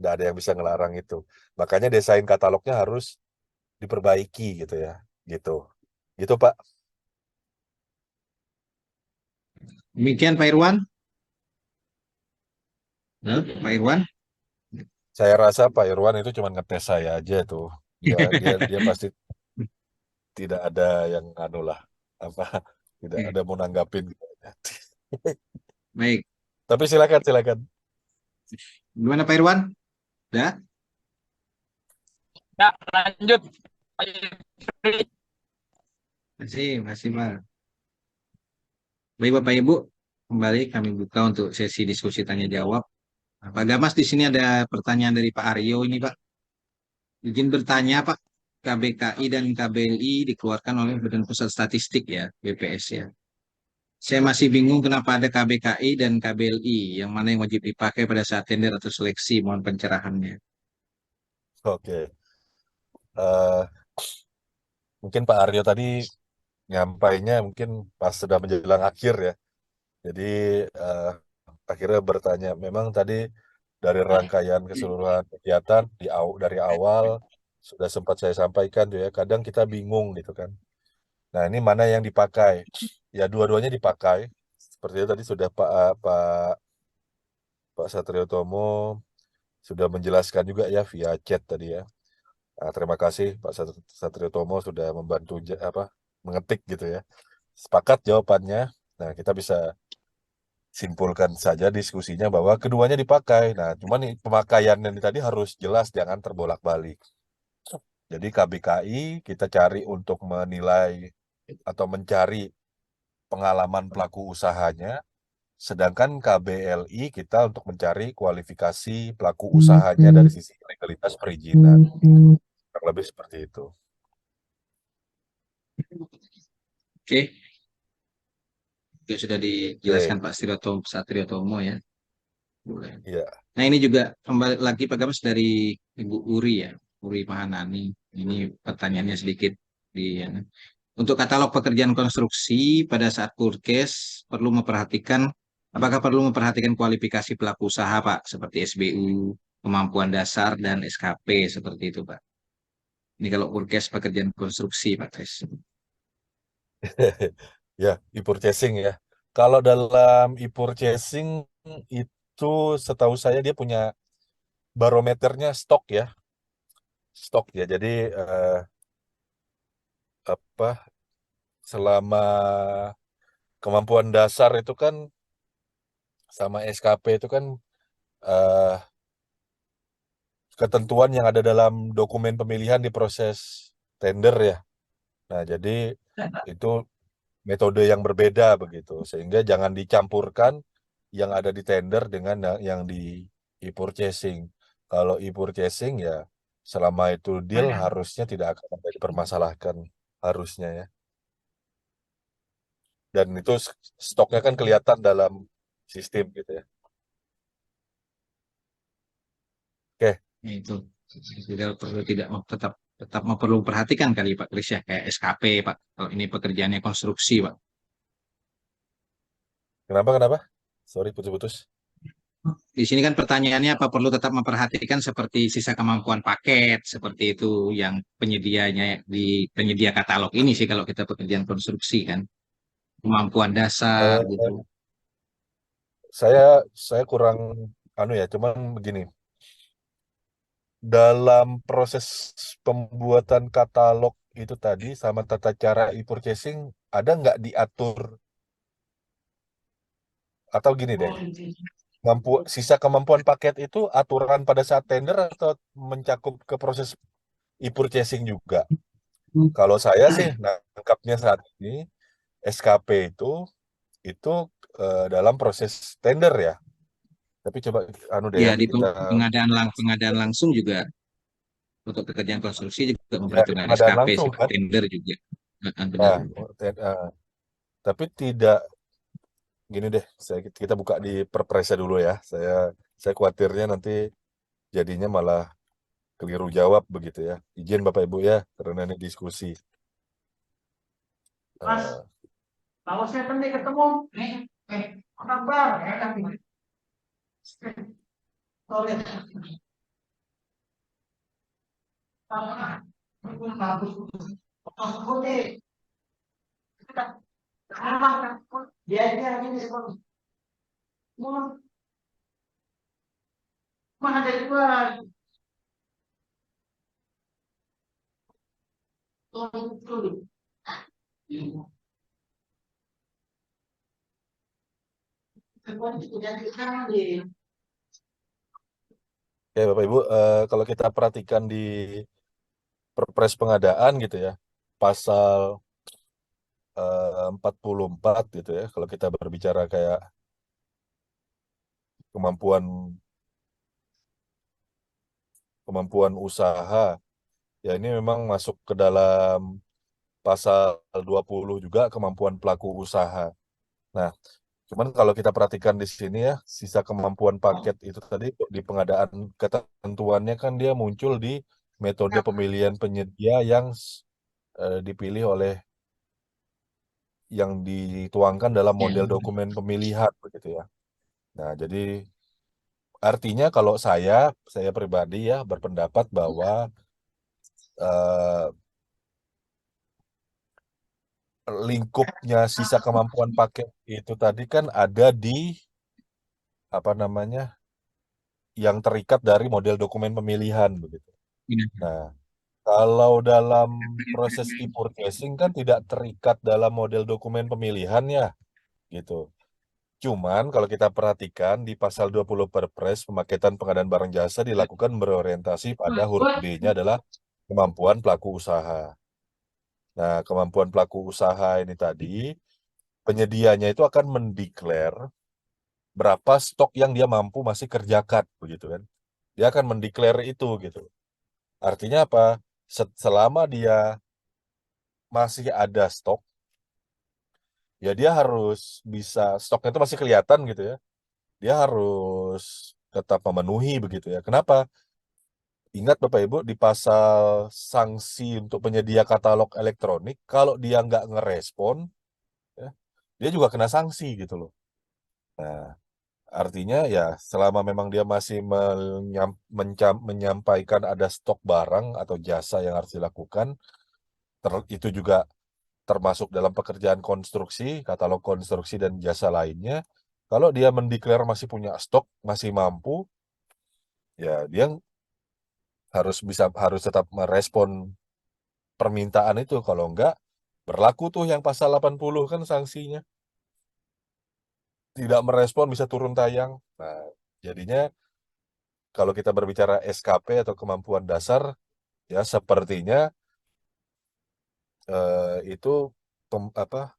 Nggak ada yang bisa ngelarang itu. Makanya desain katalognya harus diperbaiki gitu ya. Gitu. Gitu Pak. Demikian Pak Irwan. Halo, Pak Irwan. Saya rasa Pak Irwan itu cuma ngetes saya aja tuh. Dia pasti tidak ada yang anu lah. Apa, tidak ada mau nanggapin. Baik. Tapi silakan. Gimana Pak Irwan? Udah? Ya, lanjut. Pak Yusri. Masih Pak. Baik Bapak Ibu, kembali kami buka untuk sesi diskusi tanya jawab. Nah, Pak Gamas, di sini ada pertanyaan dari Pak Aryo ini Pak. Izin bertanya Pak, KBKI dan KBLI dikeluarkan oleh Badan Pusat Statistik ya, BPS ya. Saya masih bingung kenapa ada KBKI dan KBLI, yang mana yang wajib dipakai pada saat tender atau seleksi, mohon pencerahannya. Oke. Eh, mungkin Pak Aryo tadi nyampainya mungkin pas sudah menjelang akhir ya. Jadi eh, akhirnya bertanya, memang tadi dari rangkaian keseluruhan kegiatan dari awal sudah sempat saya sampaikan tuh ya, kadang kita bingung gitu kan. Nah, ini mana yang dipakai? Ya dua-duanya dipakai. Seperti itu tadi sudah Pak Satrio Tomo sudah menjelaskan juga ya via chat tadi ya. Nah, terima kasih Pak Satrio Tomo sudah membantu mengetik gitu ya. Sepakat jawabannya. Nah, kita bisa simpulkan saja diskusinya bahwa keduanya dipakai. Nah, cuman nih, pemakaian yang tadi harus jelas, jangan terbolak-balik. Jadi KBKI kita cari untuk menilai atau mencari pengalaman pelaku usahanya, sedangkan KBLI kita untuk mencari kualifikasi pelaku usahanya dari sisi legalitas perizinan. Kurang lebih seperti itu. Oke, itu sudah dijelaskan Oke, Pak Satrio Tomo ya. Boleh. iya. Nah ini juga kembali lagi Pak Gamas dari Ibu Uri ya, Uri Mahanani. Ini pertanyaannya sedikit di untuk katalog pekerjaan konstruksi pada saat purkes apakah perlu memperhatikan kualifikasi pelaku usaha Pak seperti SBU, kemampuan dasar dan SKP seperti itu Pak. Ini kalau purkes pekerjaan konstruksi Pak Kris. Ya, e-purchasing ya. Kalau dalam e-purchasing itu setahu saya dia punya barometernya stok ya. Stok ya. Jadi apa selama kemampuan dasar itu kan sama SKP itu kan eh, ketentuan yang ada dalam dokumen pemilihan di proses tender ya. Nah, jadi itu metode yang berbeda begitu. Sehingga jangan dicampurkan yang ada di tender dengan yang di e-purchasing. Kalau e-purchasing ya selama itu deal harusnya tidak akan ada dipermasalahkan harusnya ya. Dan itu stoknya kan kelihatan dalam sistem gitu ya. Oke, Itu tidak tetap tetap perlu perhatikan kali Pak Kris ya kayak SKP Pak. Kalau ini pekerjaannya konstruksi Pak. kenapa? Sorry putus-putus. Di sini kan pertanyaannya apa perlu tetap memperhatikan seperti sisa kemampuan paket seperti itu yang penyedianya di penyedia katalog ini sih kalau kita pekerjaan konstruksi kan kemampuan dasar gitu. Eh, saya kurang anu ya, cuman begini. Dalam proses pembuatan katalog itu tadi sama tata cara e-purchasing ada nggak diatur atau gini deh, sisa kemampuan paket itu aturan pada saat tender atau mencakup ke proses e-purchasing juga? Kalau saya sih nangkapnya saat ini SKP itu dalam proses tender ya. Tapi coba anu deh Ya ya di kita pengadaan langsung juga untuk pekerjaan konstruksi juga Ya di memperhitungkan pengadaan SKP langsung sih, Pak. kan. Tender juga. Benar. Nah, tapi tidak gini deh, kita buka di Perpresnya dulu ya. Saya khawatirnya nanti jadinya malah keliru jawab begitu ya. Izin Bapak Ibu ya, karena ini diskusi. Mas, Eh, kalau saya nanti ketemu, kabar ya kan? Sorry, bagus. Dia ini seperti mana ada dua, tuh. Ya Bapak Ibu, kalau kita perhatikan di Perpres pengadaan gitu ya, pasal 44 gitu ya, kalau kita berbicara kayak kemampuan usaha, ya ini memang masuk ke dalam pasal 20 juga kemampuan pelaku usaha. Nah, cuman kalau kita perhatikan di sini ya, sisa kemampuan paket itu tadi di pengadaan ketentuannya kan dia muncul di metode pemilihan penyedia yang dipilih oleh yang dituangkan dalam Ya, model dokumen pemilihan begitu ya. Nah, jadi artinya kalau saya pribadi ya berpendapat bahwa eh, lingkupnya sisa kemampuan paket itu tadi kan ada di apa namanya yang terikat dari model dokumen pemilihan begitu. benar. Nah, kalau dalam proses e-purchasing kan tidak terikat dalam model dokumen pemilihan ya gitu. Cuman kalau kita perhatikan di pasal 20 Perpres pemaketan pengadaan barang jasa dilakukan berorientasi pada huruf D-nya adalah kemampuan pelaku usaha. Nah, kemampuan pelaku usaha ini tadi penyedianya itu akan mendeklar berapa stok yang dia mampu masih kerjakan begitu kan. Dia akan mendeklar itu gitu. Artinya apa? Selama dia masih ada stok, ya dia harus bisa stoknya itu masih kelihatan gitu ya. Dia harus tetap memenuhi begitu ya. Kenapa? Ingat Bapak Ibu di pasal sanksi untuk penyedia katalog elektronik, kalau dia nggak ngerespon, ya, dia juga kena sanksi gitu loh. Nah, artinya ya selama memang dia masih menyampaikan ada stok barang atau jasa yang harus dilakukan, itu juga termasuk dalam pekerjaan konstruksi, katalog konstruksi dan jasa lainnya. Kalau dia mendeklar masih punya stok, masih mampu, ya dia harus tetap merespon permintaan itu. Kalau enggak, berlaku tuh yang pasal 80 kan sanksinya. Tidak merespon bisa turun tayang. Nah, jadinya kalau kita berbicara SKP atau kemampuan dasar, ya sepertinya itu apa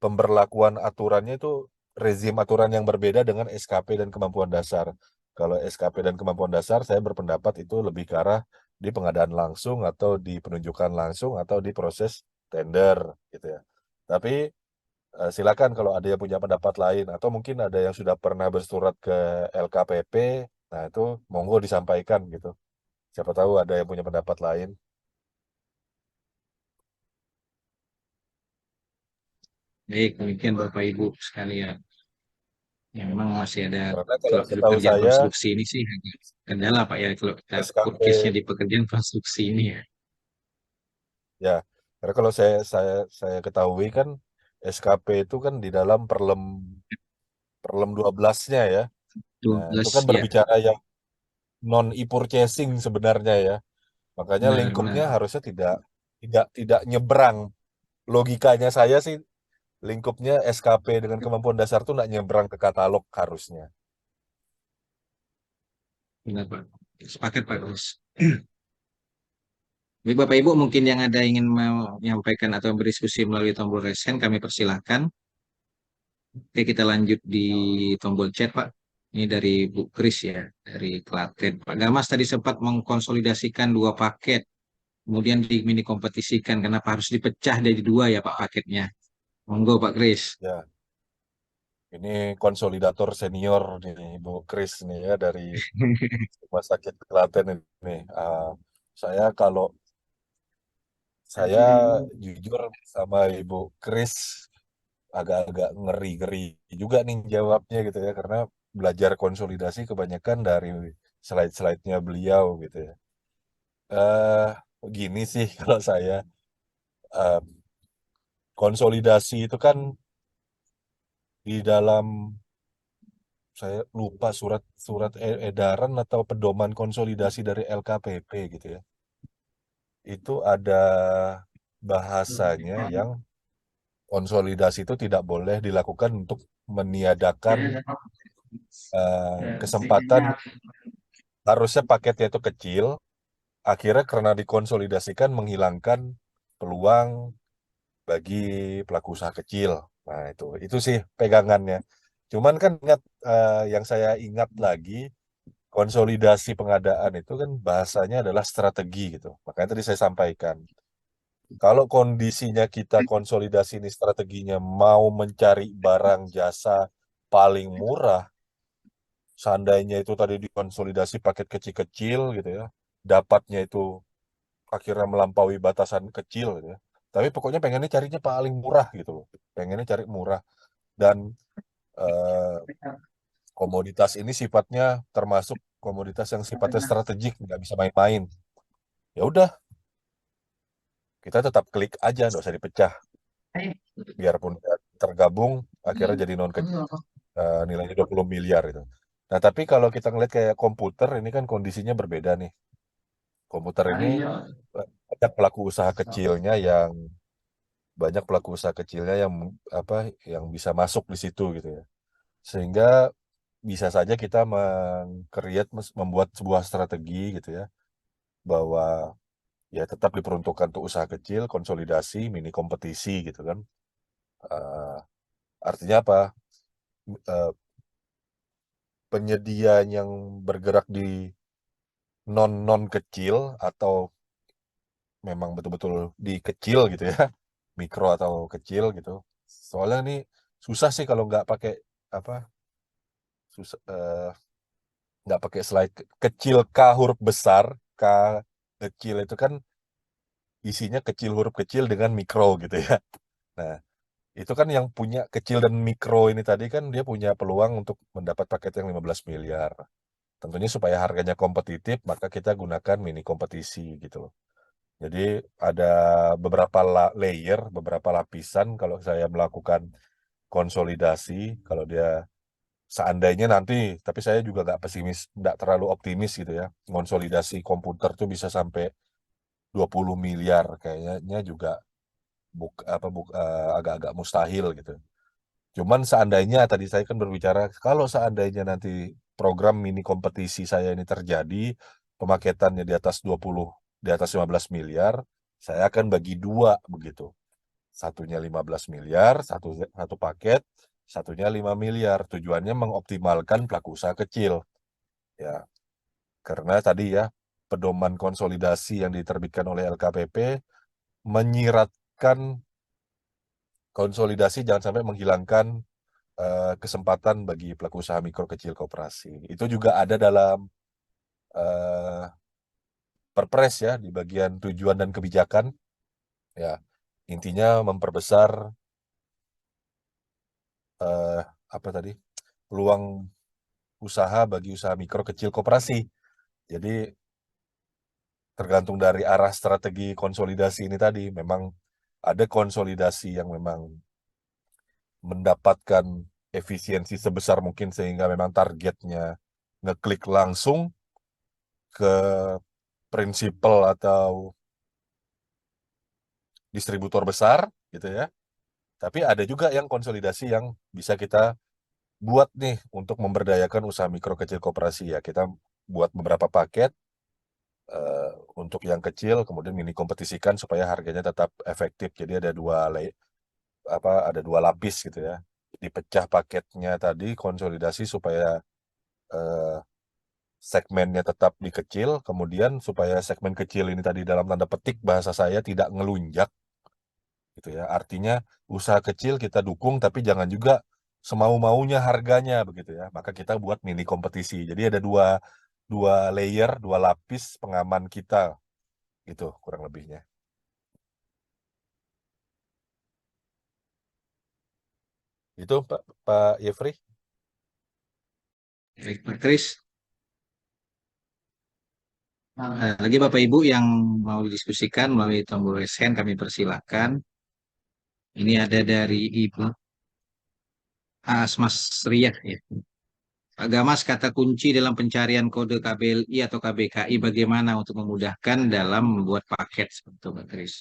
pemberlakuan aturannya itu rezim aturan yang berbeda dengan SKP dan kemampuan dasar. Kalau SKP dan kemampuan dasar, saya berpendapat itu lebih ke arah di pengadaan langsung atau di penunjukan langsung atau di proses tender gitu ya. Tapi silakan kalau ada yang punya pendapat lain atau mungkin ada yang sudah pernah bersurat ke LKPP, nah itu monggo disampaikan gitu. Siapa tahu ada yang punya pendapat lain. Baik, demikian Bapak Ibu sekalian. Ya, memang masih ada, Karena kalau kalau setahu pekerjaan saya konstruksi ini sih agak kendala Pak ya, kalau kita fokusnya SKP di pekerjaan konstruksi ini ya. ya, karena kalau saya ketahui kan SKP itu kan di dalam Perlem 12-nya ya. Nah, itu 12 kan ya, berbicara yang non e-purchasing sebenarnya ya. Makanya lingkupnya benar-benar. harusnya tidak nyebrang. Logikanya saya sih lingkupnya SKP dengan kemampuan dasar tuh nggak nyebrang ke katalog harusnya. Benar Pak. Sepakat Pak Gus. Baik, Bapak Ibu mungkin yang ada ingin menyampaikan atau berdiskusi melalui tombol raise hand kami persilahkan. Oke, kita lanjut di tombol chat Pak. Ini dari Bu Kris ya, dari Klaten. Pak Gamas tadi sempat mengkonsolidasikan 2 paket, kemudian di mini kompetisikan. Kenapa harus dipecah jadi 2 ya Pak paketnya? Monggo Pak Kris. Ya, ini konsolidator senior nih, Ibu Kris nih ya dari Rumah Sakit Klaten ini. Saya kalau saya jujur sama Ibu Kris agak-agak ngeri-ngeri juga nih jawabnya gitu ya, karena belajar konsolidasi kebanyakan dari slide-slide-nya beliau gitu ya. Eh, Gini sih kalau saya eh, konsolidasi itu kan di dalam, saya lupa surat edaran atau pedoman konsolidasi dari LKPP gitu ya. Itu ada bahasanya yang konsolidasi itu tidak boleh dilakukan untuk meniadakan kesempatan, harusnya paketnya itu kecil, akhirnya karena dikonsolidasikan menghilangkan peluang bagi pelaku usaha kecil. Nah, itu sih pegangannya. Cuman kan ingat, yang saya ingat lagi, konsolidasi pengadaan itu kan bahasanya adalah strategi gitu. Makanya tadi saya sampaikan, kalau kondisinya kita konsolidasi ini strateginya mau mencari barang jasa paling murah, seandainya itu tadi dikonsolidasi paket kecil-kecil gitu ya, dapatnya itu akhirnya melampaui batasan kecil gitu ya. Tapi pokoknya pengennya carinya paling murah gitu loh. Pengennya cari murah. Dan eh, komoditas ini sifatnya termasuk komoditas yang sifatnya strategik, nggak bisa main-main. Ya udah, kita tetap klik aja, nggak usah dipecah. Biarpun tergabung, akhirnya jadi non kecil, nilainya 20 miliar itu. Nah, tapi kalau kita ngeliat kayak komputer, ini kan kondisinya berbeda nih. Komputer ini banyak pelaku usaha kecilnya yang apa yang bisa masuk di situ gitu ya. Sehingga bisa saja kita membuat sebuah strategi gitu ya, bahwa ya tetap diperuntukkan untuk usaha kecil, konsolidasi, mini kompetisi gitu kan. Eh, Artinya apa? Eh, Penyedia yang bergerak di non kecil atau memang betul-betul di kecil gitu ya, mikro atau kecil gitu. Soalnya ini susah sih kalau nggak pakai apa, susah, nggak pakai slide kecil K huruf besar, K kecil itu kan isinya kecil huruf kecil dengan mikro gitu ya. Nah, itu kan yang punya kecil dan mikro ini tadi kan dia punya peluang untuk mendapat paket yang 15 miliar. Tentunya supaya harganya kompetitif, maka kita gunakan mini kompetisi gitu loh. Jadi ada beberapa layer, beberapa lapisan kalau saya melakukan konsolidasi, kalau dia seandainya nanti, tapi saya juga nggak pesimis, nggak terlalu optimis gitu ya. Konsolidasi komputer tuh bisa sampai 20 miliar, kayaknya juga agak-agak mustahil gitu. Cuman seandainya tadi saya kan berbicara, kalau seandainya nanti program mini kompetisi saya ini terjadi, pemaketannya di atas 20, di atas 15 miliar, saya akan bagi 2 begitu. Satunya 15 miliar, satu paket, satunya 5 miliar. Tujuannya mengoptimalkan pelaku usaha kecil. Ya, karena tadi ya, pedoman konsolidasi yang diterbitkan oleh LKPP menyiratkan konsolidasi jangan sampai menghilangkan kesempatan bagi pelaku usaha mikro kecil koperasi. Itu juga ada dalam eh, Perpres ya, di bagian tujuan dan kebijakan. Ya, intinya memperbesar eh, apa tadi, peluang usaha bagi usaha mikro kecil koperasi. Jadi tergantung dari arah strategi konsolidasi ini tadi. Memang ada konsolidasi yang memang mendapatkan efisiensi sebesar mungkin sehingga memang targetnya ngeklik langsung ke prinsipal atau distributor besar gitu ya. Tapi ada juga yang konsolidasi yang bisa kita buat nih untuk memberdayakan usaha mikro kecil koperasi ya. Kita buat beberapa paket eh, untuk yang kecil, kemudian mini kompetisikan supaya harganya tetap efektif. Jadi ada dua lapis gitu ya. Dipecah paketnya tadi konsolidasi supaya eh, segmennya tetap dikecil, kemudian supaya segmen kecil ini tadi dalam tanda petik bahasa saya tidak ngelunjak gitu ya. Artinya usaha kecil kita dukung tapi jangan juga semau-maunya harganya begitu ya. Maka kita buat mini kompetisi. Jadi ada dua dua layer, dua lapis pengaman kita gitu kurang lebihnya. Itu Pak Yefri. Baik, Pak Kris. Lagi Bapak Ibu yang mau didiskusikan melalui tombol raise hand kami persilakan. Ini ada dari Ibu Asmas Riyah ya. Pak Gamas, kata kunci dalam pencarian kode KBLI atau KBKI bagaimana untuk memudahkan dalam membuat paket seperti itu, Pak Kris?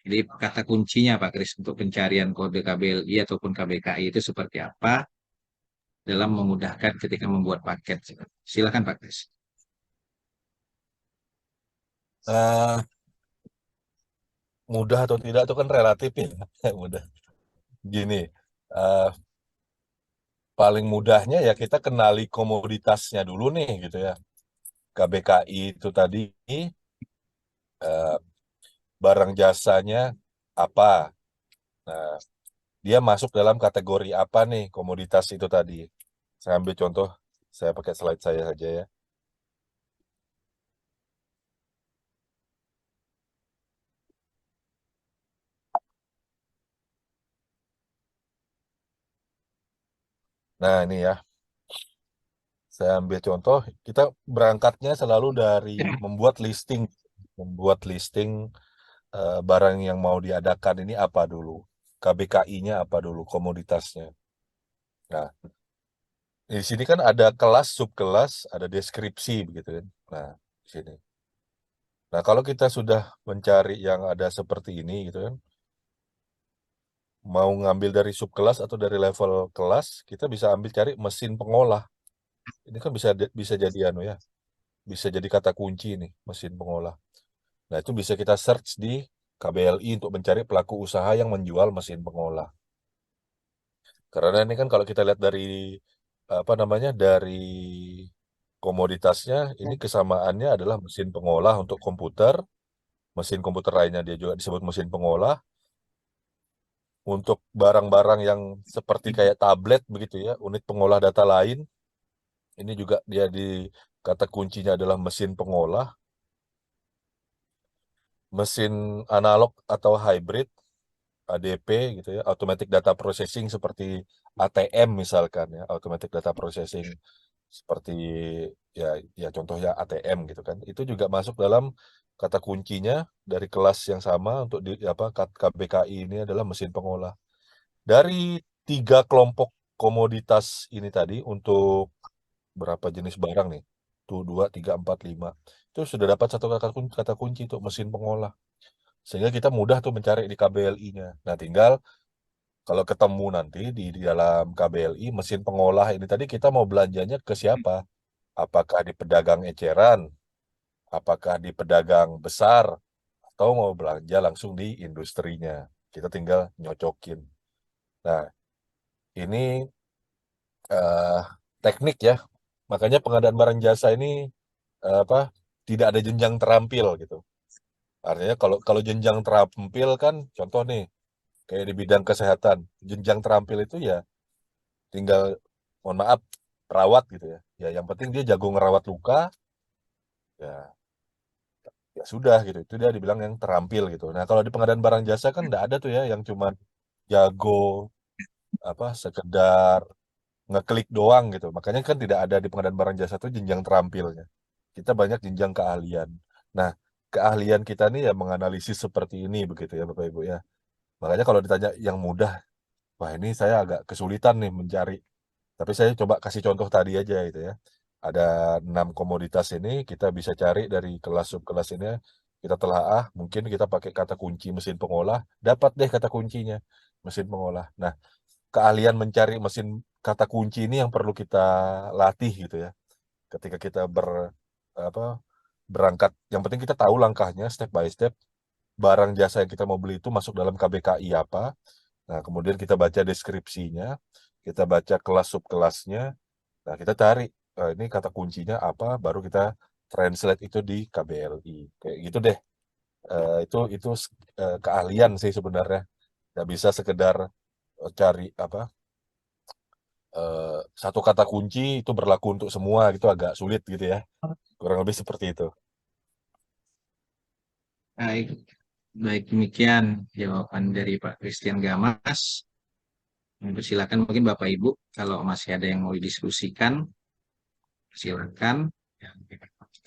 Jadi kata kuncinya Pak Kris untuk pencarian kode KBLI ataupun KBKI itu seperti apa dalam memudahkan ketika membuat paket? Silakan Pak Kris. Eh, mudah atau tidak itu kan relatif ya. Mudah. Gini, eh, paling mudahnya ya kita kenali komoditasnya dulu nih gitu ya. KBKI itu tadi eh, barang jasanya apa? Nah, dia masuk dalam kategori apa nih komoditas itu tadi? Saya ambil contoh, saya pakai slide saya saja ya. Nah, ini ya. Saya ambil contoh, kita berangkatnya selalu dari membuat listing barang yang mau diadakan ini apa dulu, KBKI-nya apa dulu, komoditasnya. Nah, di sini kan ada kelas, subkelas, ada deskripsi begitu kan. Nah, di sini. Nah, kalau kita sudah mencari yang ada seperti ini gitu kan, mau ngambil dari subkelas atau dari level kelas, kita bisa ambil cari mesin pengolah. Ini kan bisa jadi anu ya, bisa jadi kata kunci nih, mesin pengolah. Nah, itu bisa kita search di KBLI untuk mencari pelaku usaha yang menjual mesin pengolah. Karena ini kan kalau kita lihat dari apa namanya dari komoditasnya, ini kesamaannya adalah mesin pengolah untuk komputer, mesin komputer lainnya dia juga disebut mesin pengolah. Untuk barang-barang yang seperti kayak tablet begitu ya, unit pengolah data lain, ini juga dia di kata kuncinya adalah mesin pengolah, mesin analog atau hybrid ADP gitu ya, automatic data processing seperti ATM misalkan ya, automatic data processing seperti ya ya contohnya ATM gitu kan. Itu juga masuk dalam kata kuncinya dari kelas yang sama untuk di apa KBKI ini adalah mesin pengolah. Dari 3 kelompok komoditas ini tadi untuk berapa jenis barang nih? Tuh 2, 3, 4, 5. Itu sudah dapat satu kata kunci untuk mesin pengolah. Sehingga kita mudah tuh mencari di KBLI-nya. Nah, tinggal kalau ketemu nanti di dalam KBLI mesin pengolah ini tadi kita mau belanjanya ke siapa? Apakah di pedagang eceran? Apakah di pedagang besar? Atau mau belanja langsung di industrinya? Kita tinggal nyocokin. Nah, ini eh, teknik ya. Makanya pengadaan barang jasa ini apa? Tidak ada jenjang terampil gitu. Artinya kalau kalau jenjang terampil kan contoh nih kayak di bidang kesehatan, jenjang terampil itu ya tinggal mohon maaf perawat gitu ya. Ya yang penting dia jago ngerawat luka, ya ya sudah gitu. Itu dia dibilang yang terampil gitu. Nah, kalau di pengadaan barang jasa kan enggak ada tuh ya yang cuma jago apa sekedar ngeklik doang gitu. Makanya kan tidak ada di pengadaan barang jasa tuh jenjang terampilnya. Kita banyak jenjang keahlian. Nah, keahlian kita nih ya menganalisis seperti ini begitu ya Bapak Ibu ya. Makanya kalau ditanya yang mudah, wah ini saya agak kesulitan nih mencari. Tapi saya coba kasih contoh tadi aja gitu ya. Ada 6 komoditas ini, kita bisa cari dari kelas subkelas ini. Kita telaah, mungkin kita pakai kata kunci mesin pengolah, dapat deh kata kuncinya mesin pengolah. Nah, keahlian mencari mesin kata kunci ini yang perlu kita latih gitu ya. Ketika kita apa berangkat, yang penting kita tahu langkahnya step by step. Barang jasa yang kita mau beli itu masuk dalam KBKI apa. Nah, kemudian kita baca deskripsinya, kita baca kelas subkelasnya. Nah, kita cari ini kata kuncinya apa, baru kita translate itu di KBLI. Kayak gitu deh. Itu keahlian sih sebenarnya. Nggak bisa sekedar cari apa satu kata kunci itu berlaku untuk semua gitu, agak sulit gitu ya. Kurang lebih seperti itu. Baik, baik demikian jawaban dari Pak Christian Gamas. Silakan mungkin Bapak Ibu kalau masih ada yang mau didiskusikan, silakan. Ya,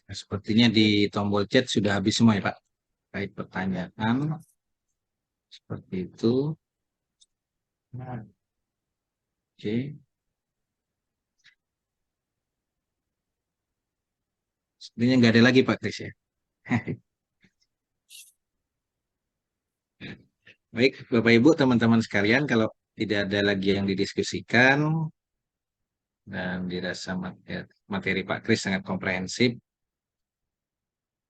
sepertinya di tombol chat sudah habis semua ya Pak. Baik pertanyaan seperti itu. Oke, sepertinya nggak ada lagi Pak Kris ya. Baik, Bapak Ibu, teman-teman sekalian, kalau tidak ada lagi yang didiskusikan dan dirasa materi Pak Kris sangat komprehensif,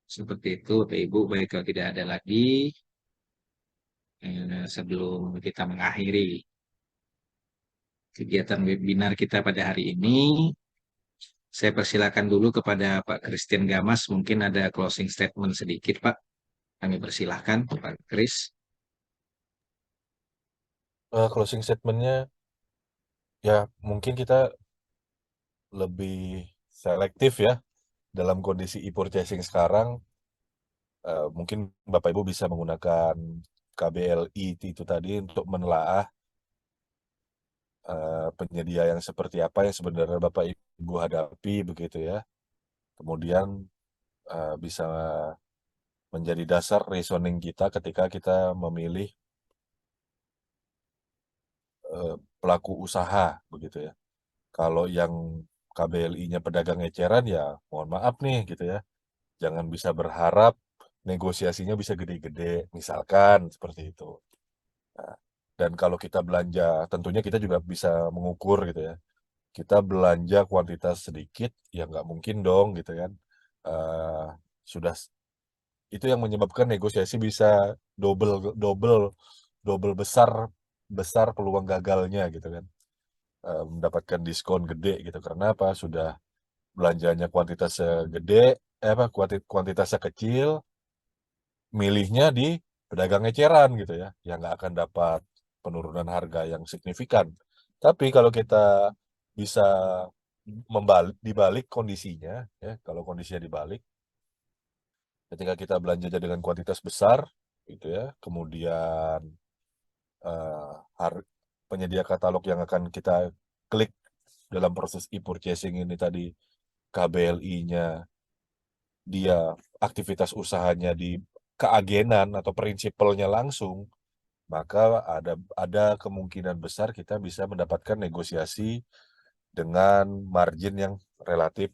seperti itu, Bapak Ibu, baik kalau tidak ada lagi, sebelum kita mengakhiri kegiatan webinar kita pada hari ini, saya persilakan dulu kepada Pak Christian Gamas, mungkin ada closing statement sedikit, Pak. Kami persilahkan, Pak Kris. Closing statementnya ya mungkin kita lebih selektif ya dalam kondisi e-purchasing sekarang. Mungkin Bapak Ibu bisa menggunakan KBLI itu tadi untuk menelaah penyedia yang seperti apa yang sebenarnya Bapak Ibu hadapi begitu ya. Kemudian bisa menjadi dasar reasoning kita ketika kita memilih pelaku usaha begitu ya. Kalau yang KBLI-nya pedagang eceran ya mohon maaf nih gitu ya. Jangan bisa berharap negosiasinya bisa gede-gede, misalkan seperti itu. Nah, dan kalau kita belanja, tentunya kita juga bisa mengukur gitu ya. Kita belanja kuantitas sedikit, ya nggak mungkin dong gitu kan. Eh, sudah itu yang menyebabkan negosiasi bisa double double double besar besar peluang gagalnya gitu kan. Mendapatkan diskon gede gitu karena apa? Sudah belanjanya kuantitasnya gede, kuantitasnya kecil, milihnya di pedagang eceran gitu ya, yang nggak akan dapat penurunan harga yang signifikan. Tapi kalau kita bisa dibalik kondisinya, ya, kalau kondisinya dibalik, ketika kita belanjanya dengan kuantitas besar, gitu ya, kemudian eh, har- penyedia katalog yang akan kita klik dalam proses e-purchasing ini tadi, KBLI-nya dia aktivitas usahanya di keagenan atau prinsipalnya langsung, maka ada kemungkinan besar kita bisa mendapatkan negosiasi dengan margin yang relatif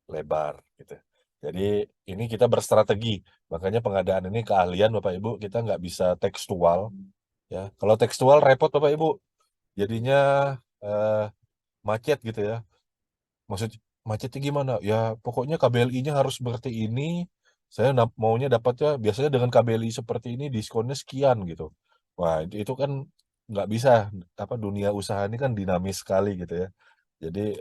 lebar gitu. Jadi ini kita berstrategi, makanya pengadaan ini keahlian Bapak Ibu, kita nggak bisa tekstual ya. Kalau tekstual repot Bapak Ibu, jadinya eh, macet gitu ya. Maksud macetnya gimana? Ya pokoknya KBLI-nya harus seperti ini. Saya maunya dapatnya biasanya dengan KBLI seperti ini diskonnya sekian gitu. Wah itu kan nggak bisa. Apa dunia usaha ini kan dinamis sekali gitu ya. Jadi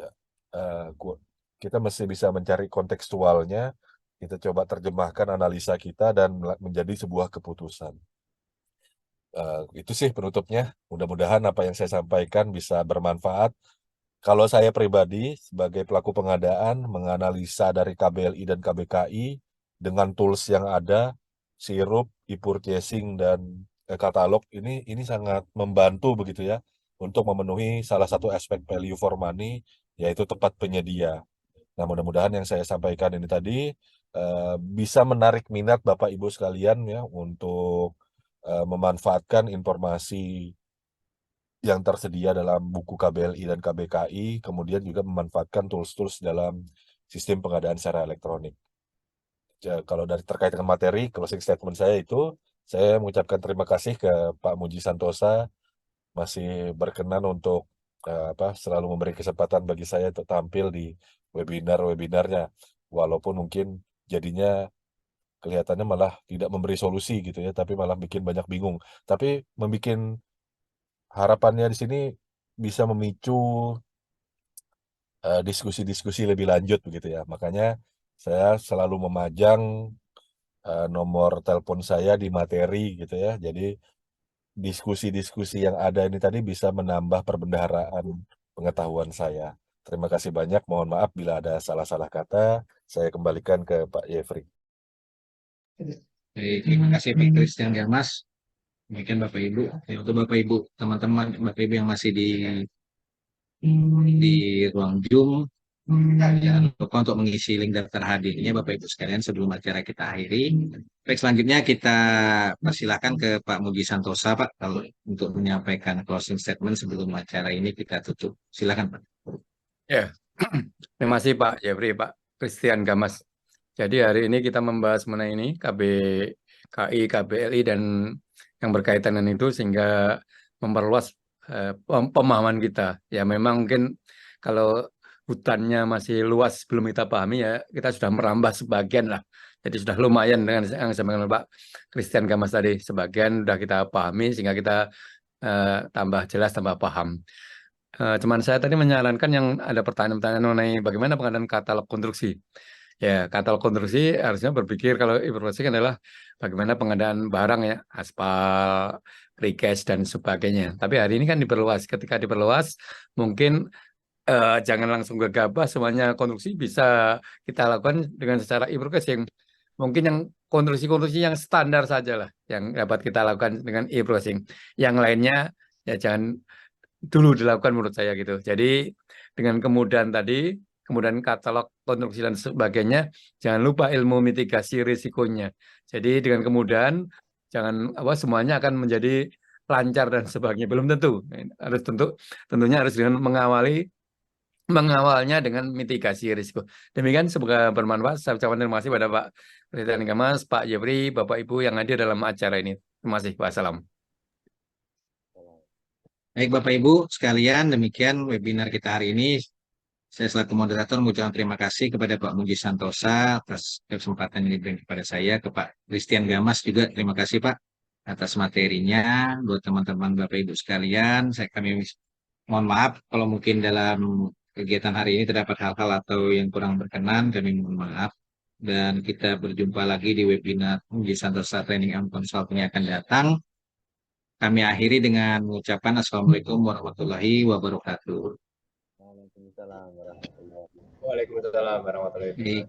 eh, gua- kita mesti bisa mencari kontekstualnya. Kita coba terjemahkan analisa kita dan menjadi sebuah keputusan. Itu sih penutupnya. Mudah-mudahan apa yang saya sampaikan bisa bermanfaat. Kalau saya pribadi sebagai pelaku pengadaan menganalisa dari KBLI dan KBKI dengan tools yang ada, sirup, e-purchasing dan katalog ini sangat membantu begitu ya untuk memenuhi salah satu aspek value for money yaitu tempat penyedia. Nah, mudah-mudahan yang saya sampaikan ini tadi bisa menarik minat Bapak Ibu sekalian ya untuk memanfaatkan informasi yang tersedia dalam buku KBLI dan KBKI, kemudian juga memanfaatkan tools-tools dalam sistem pengadaan secara elektronik. Kalau dari terkait dengan materi, closing statement saya itu, saya mengucapkan terima kasih ke Pak Muji Santosa masih berkenan untuk selalu memberi kesempatan bagi saya untuk tampil di webinar-webinarnya, walaupun mungkin jadinya kelihatannya malah tidak memberi solusi gitu ya, tapi malah bikin banyak bingung. Tapi membuat harapannya di sini bisa memicu diskusi-diskusi lebih lanjut begitu ya. Makanya saya selalu memajang nomor telepon saya di materi gitu ya. Jadi diskusi-diskusi yang ada ini tadi bisa menambah perbendaharaan pengetahuan saya. Terima kasih banyak. Mohon maaf bila ada salah-salah kata. Saya kembalikan ke Pak Yefri. Baik, terima kasih Pak Christian Gamas. Demikian Bapak Ibu. Ya, untuk Bapak Ibu, teman-teman Bapak Ibu yang masih di ruang Zoom, jangan lupa untuk mengisi link daftar hadirnya Bapak Ibu sekalian sebelum acara kita akhiri. Baik, selanjutnya kita persilahkan ke Pak Muji Santosa Pak kalau untuk menyampaikan closing statement sebelum acara ini kita tutup. Silakan Pak. Ya, terima kasih Pak Jeffrey, Pak Christian Gamas. Jadi hari ini kita membahas mengenai ini KBKI, KBLI dan yang berkaitan dengan itu sehingga memperluas pemahaman kita. Ya memang mungkin kalau hutannya masih luas belum kita pahami ya kita sudah merambah sebagian lah. Jadi sudah lumayan dengan yang disampaikan oleh Pak Christian Gamas tadi. Sebagian sudah kita pahami sehingga kita tambah jelas, tambah paham. Cuman saya tadi menyarankan yang ada pertanyaan-pertanyaan mengenai bagaimana pengadaan katalog konstruksi. Ya, katalog konstruksi harusnya berpikir kalau informasi adalah bagaimana pengadaan barang ya, aspal, precast dan sebagainya. Tapi hari ini kan diperluas. Ketika diperluas, mungkin jangan langsung gegabah semuanya konstruksi bisa kita lakukan dengan secara e-process yang mungkin yang konstruksi-konstruksi yang standar saja lah yang dapat kita lakukan dengan e-processing. Yang lainnya ya jangan dulu dilakukan menurut saya gitu. Jadi dengan kemudahan tadi, kemudian katalog konstruksi dan sebagainya, jangan lupa ilmu mitigasi risikonya. Jadi dengan kemudahan jangan semuanya akan menjadi lancar dan sebagainya. Belum tentu. Harus tentunya harus dengan mengawalnya dengan mitigasi risiko. Demikian semoga bermanfaat. Saya ucapkan terima kasih pada Pak Presiden Gamas, Pak Jeffrey, Bapak Ibu yang hadir dalam acara ini. Terima kasih. Wassalam. Baik Bapak Ibu sekalian, demikian webinar kita hari ini. Saya selaku moderator mengucapkan terima kasih kepada Pak Muji Santosa atas kesempatan yang diberikan kepada saya, ke Pak Christian Gamas juga terima kasih Pak atas materinya. Buat teman-teman Bapak Ibu sekalian, kami mohon maaf kalau mungkin dalam kegiatan hari ini terdapat hal-hal atau yang kurang berkenan, kami mohon maaf. Dan kita berjumpa lagi di webinar Muji Santosa Training and Consulting yang akan datang. Kami akhiri dengan mengucapkan Assalamualaikum warahmatullahi wabarakatuh. Waalaikumsalam warahmatullahi wabarakatuh. Baik.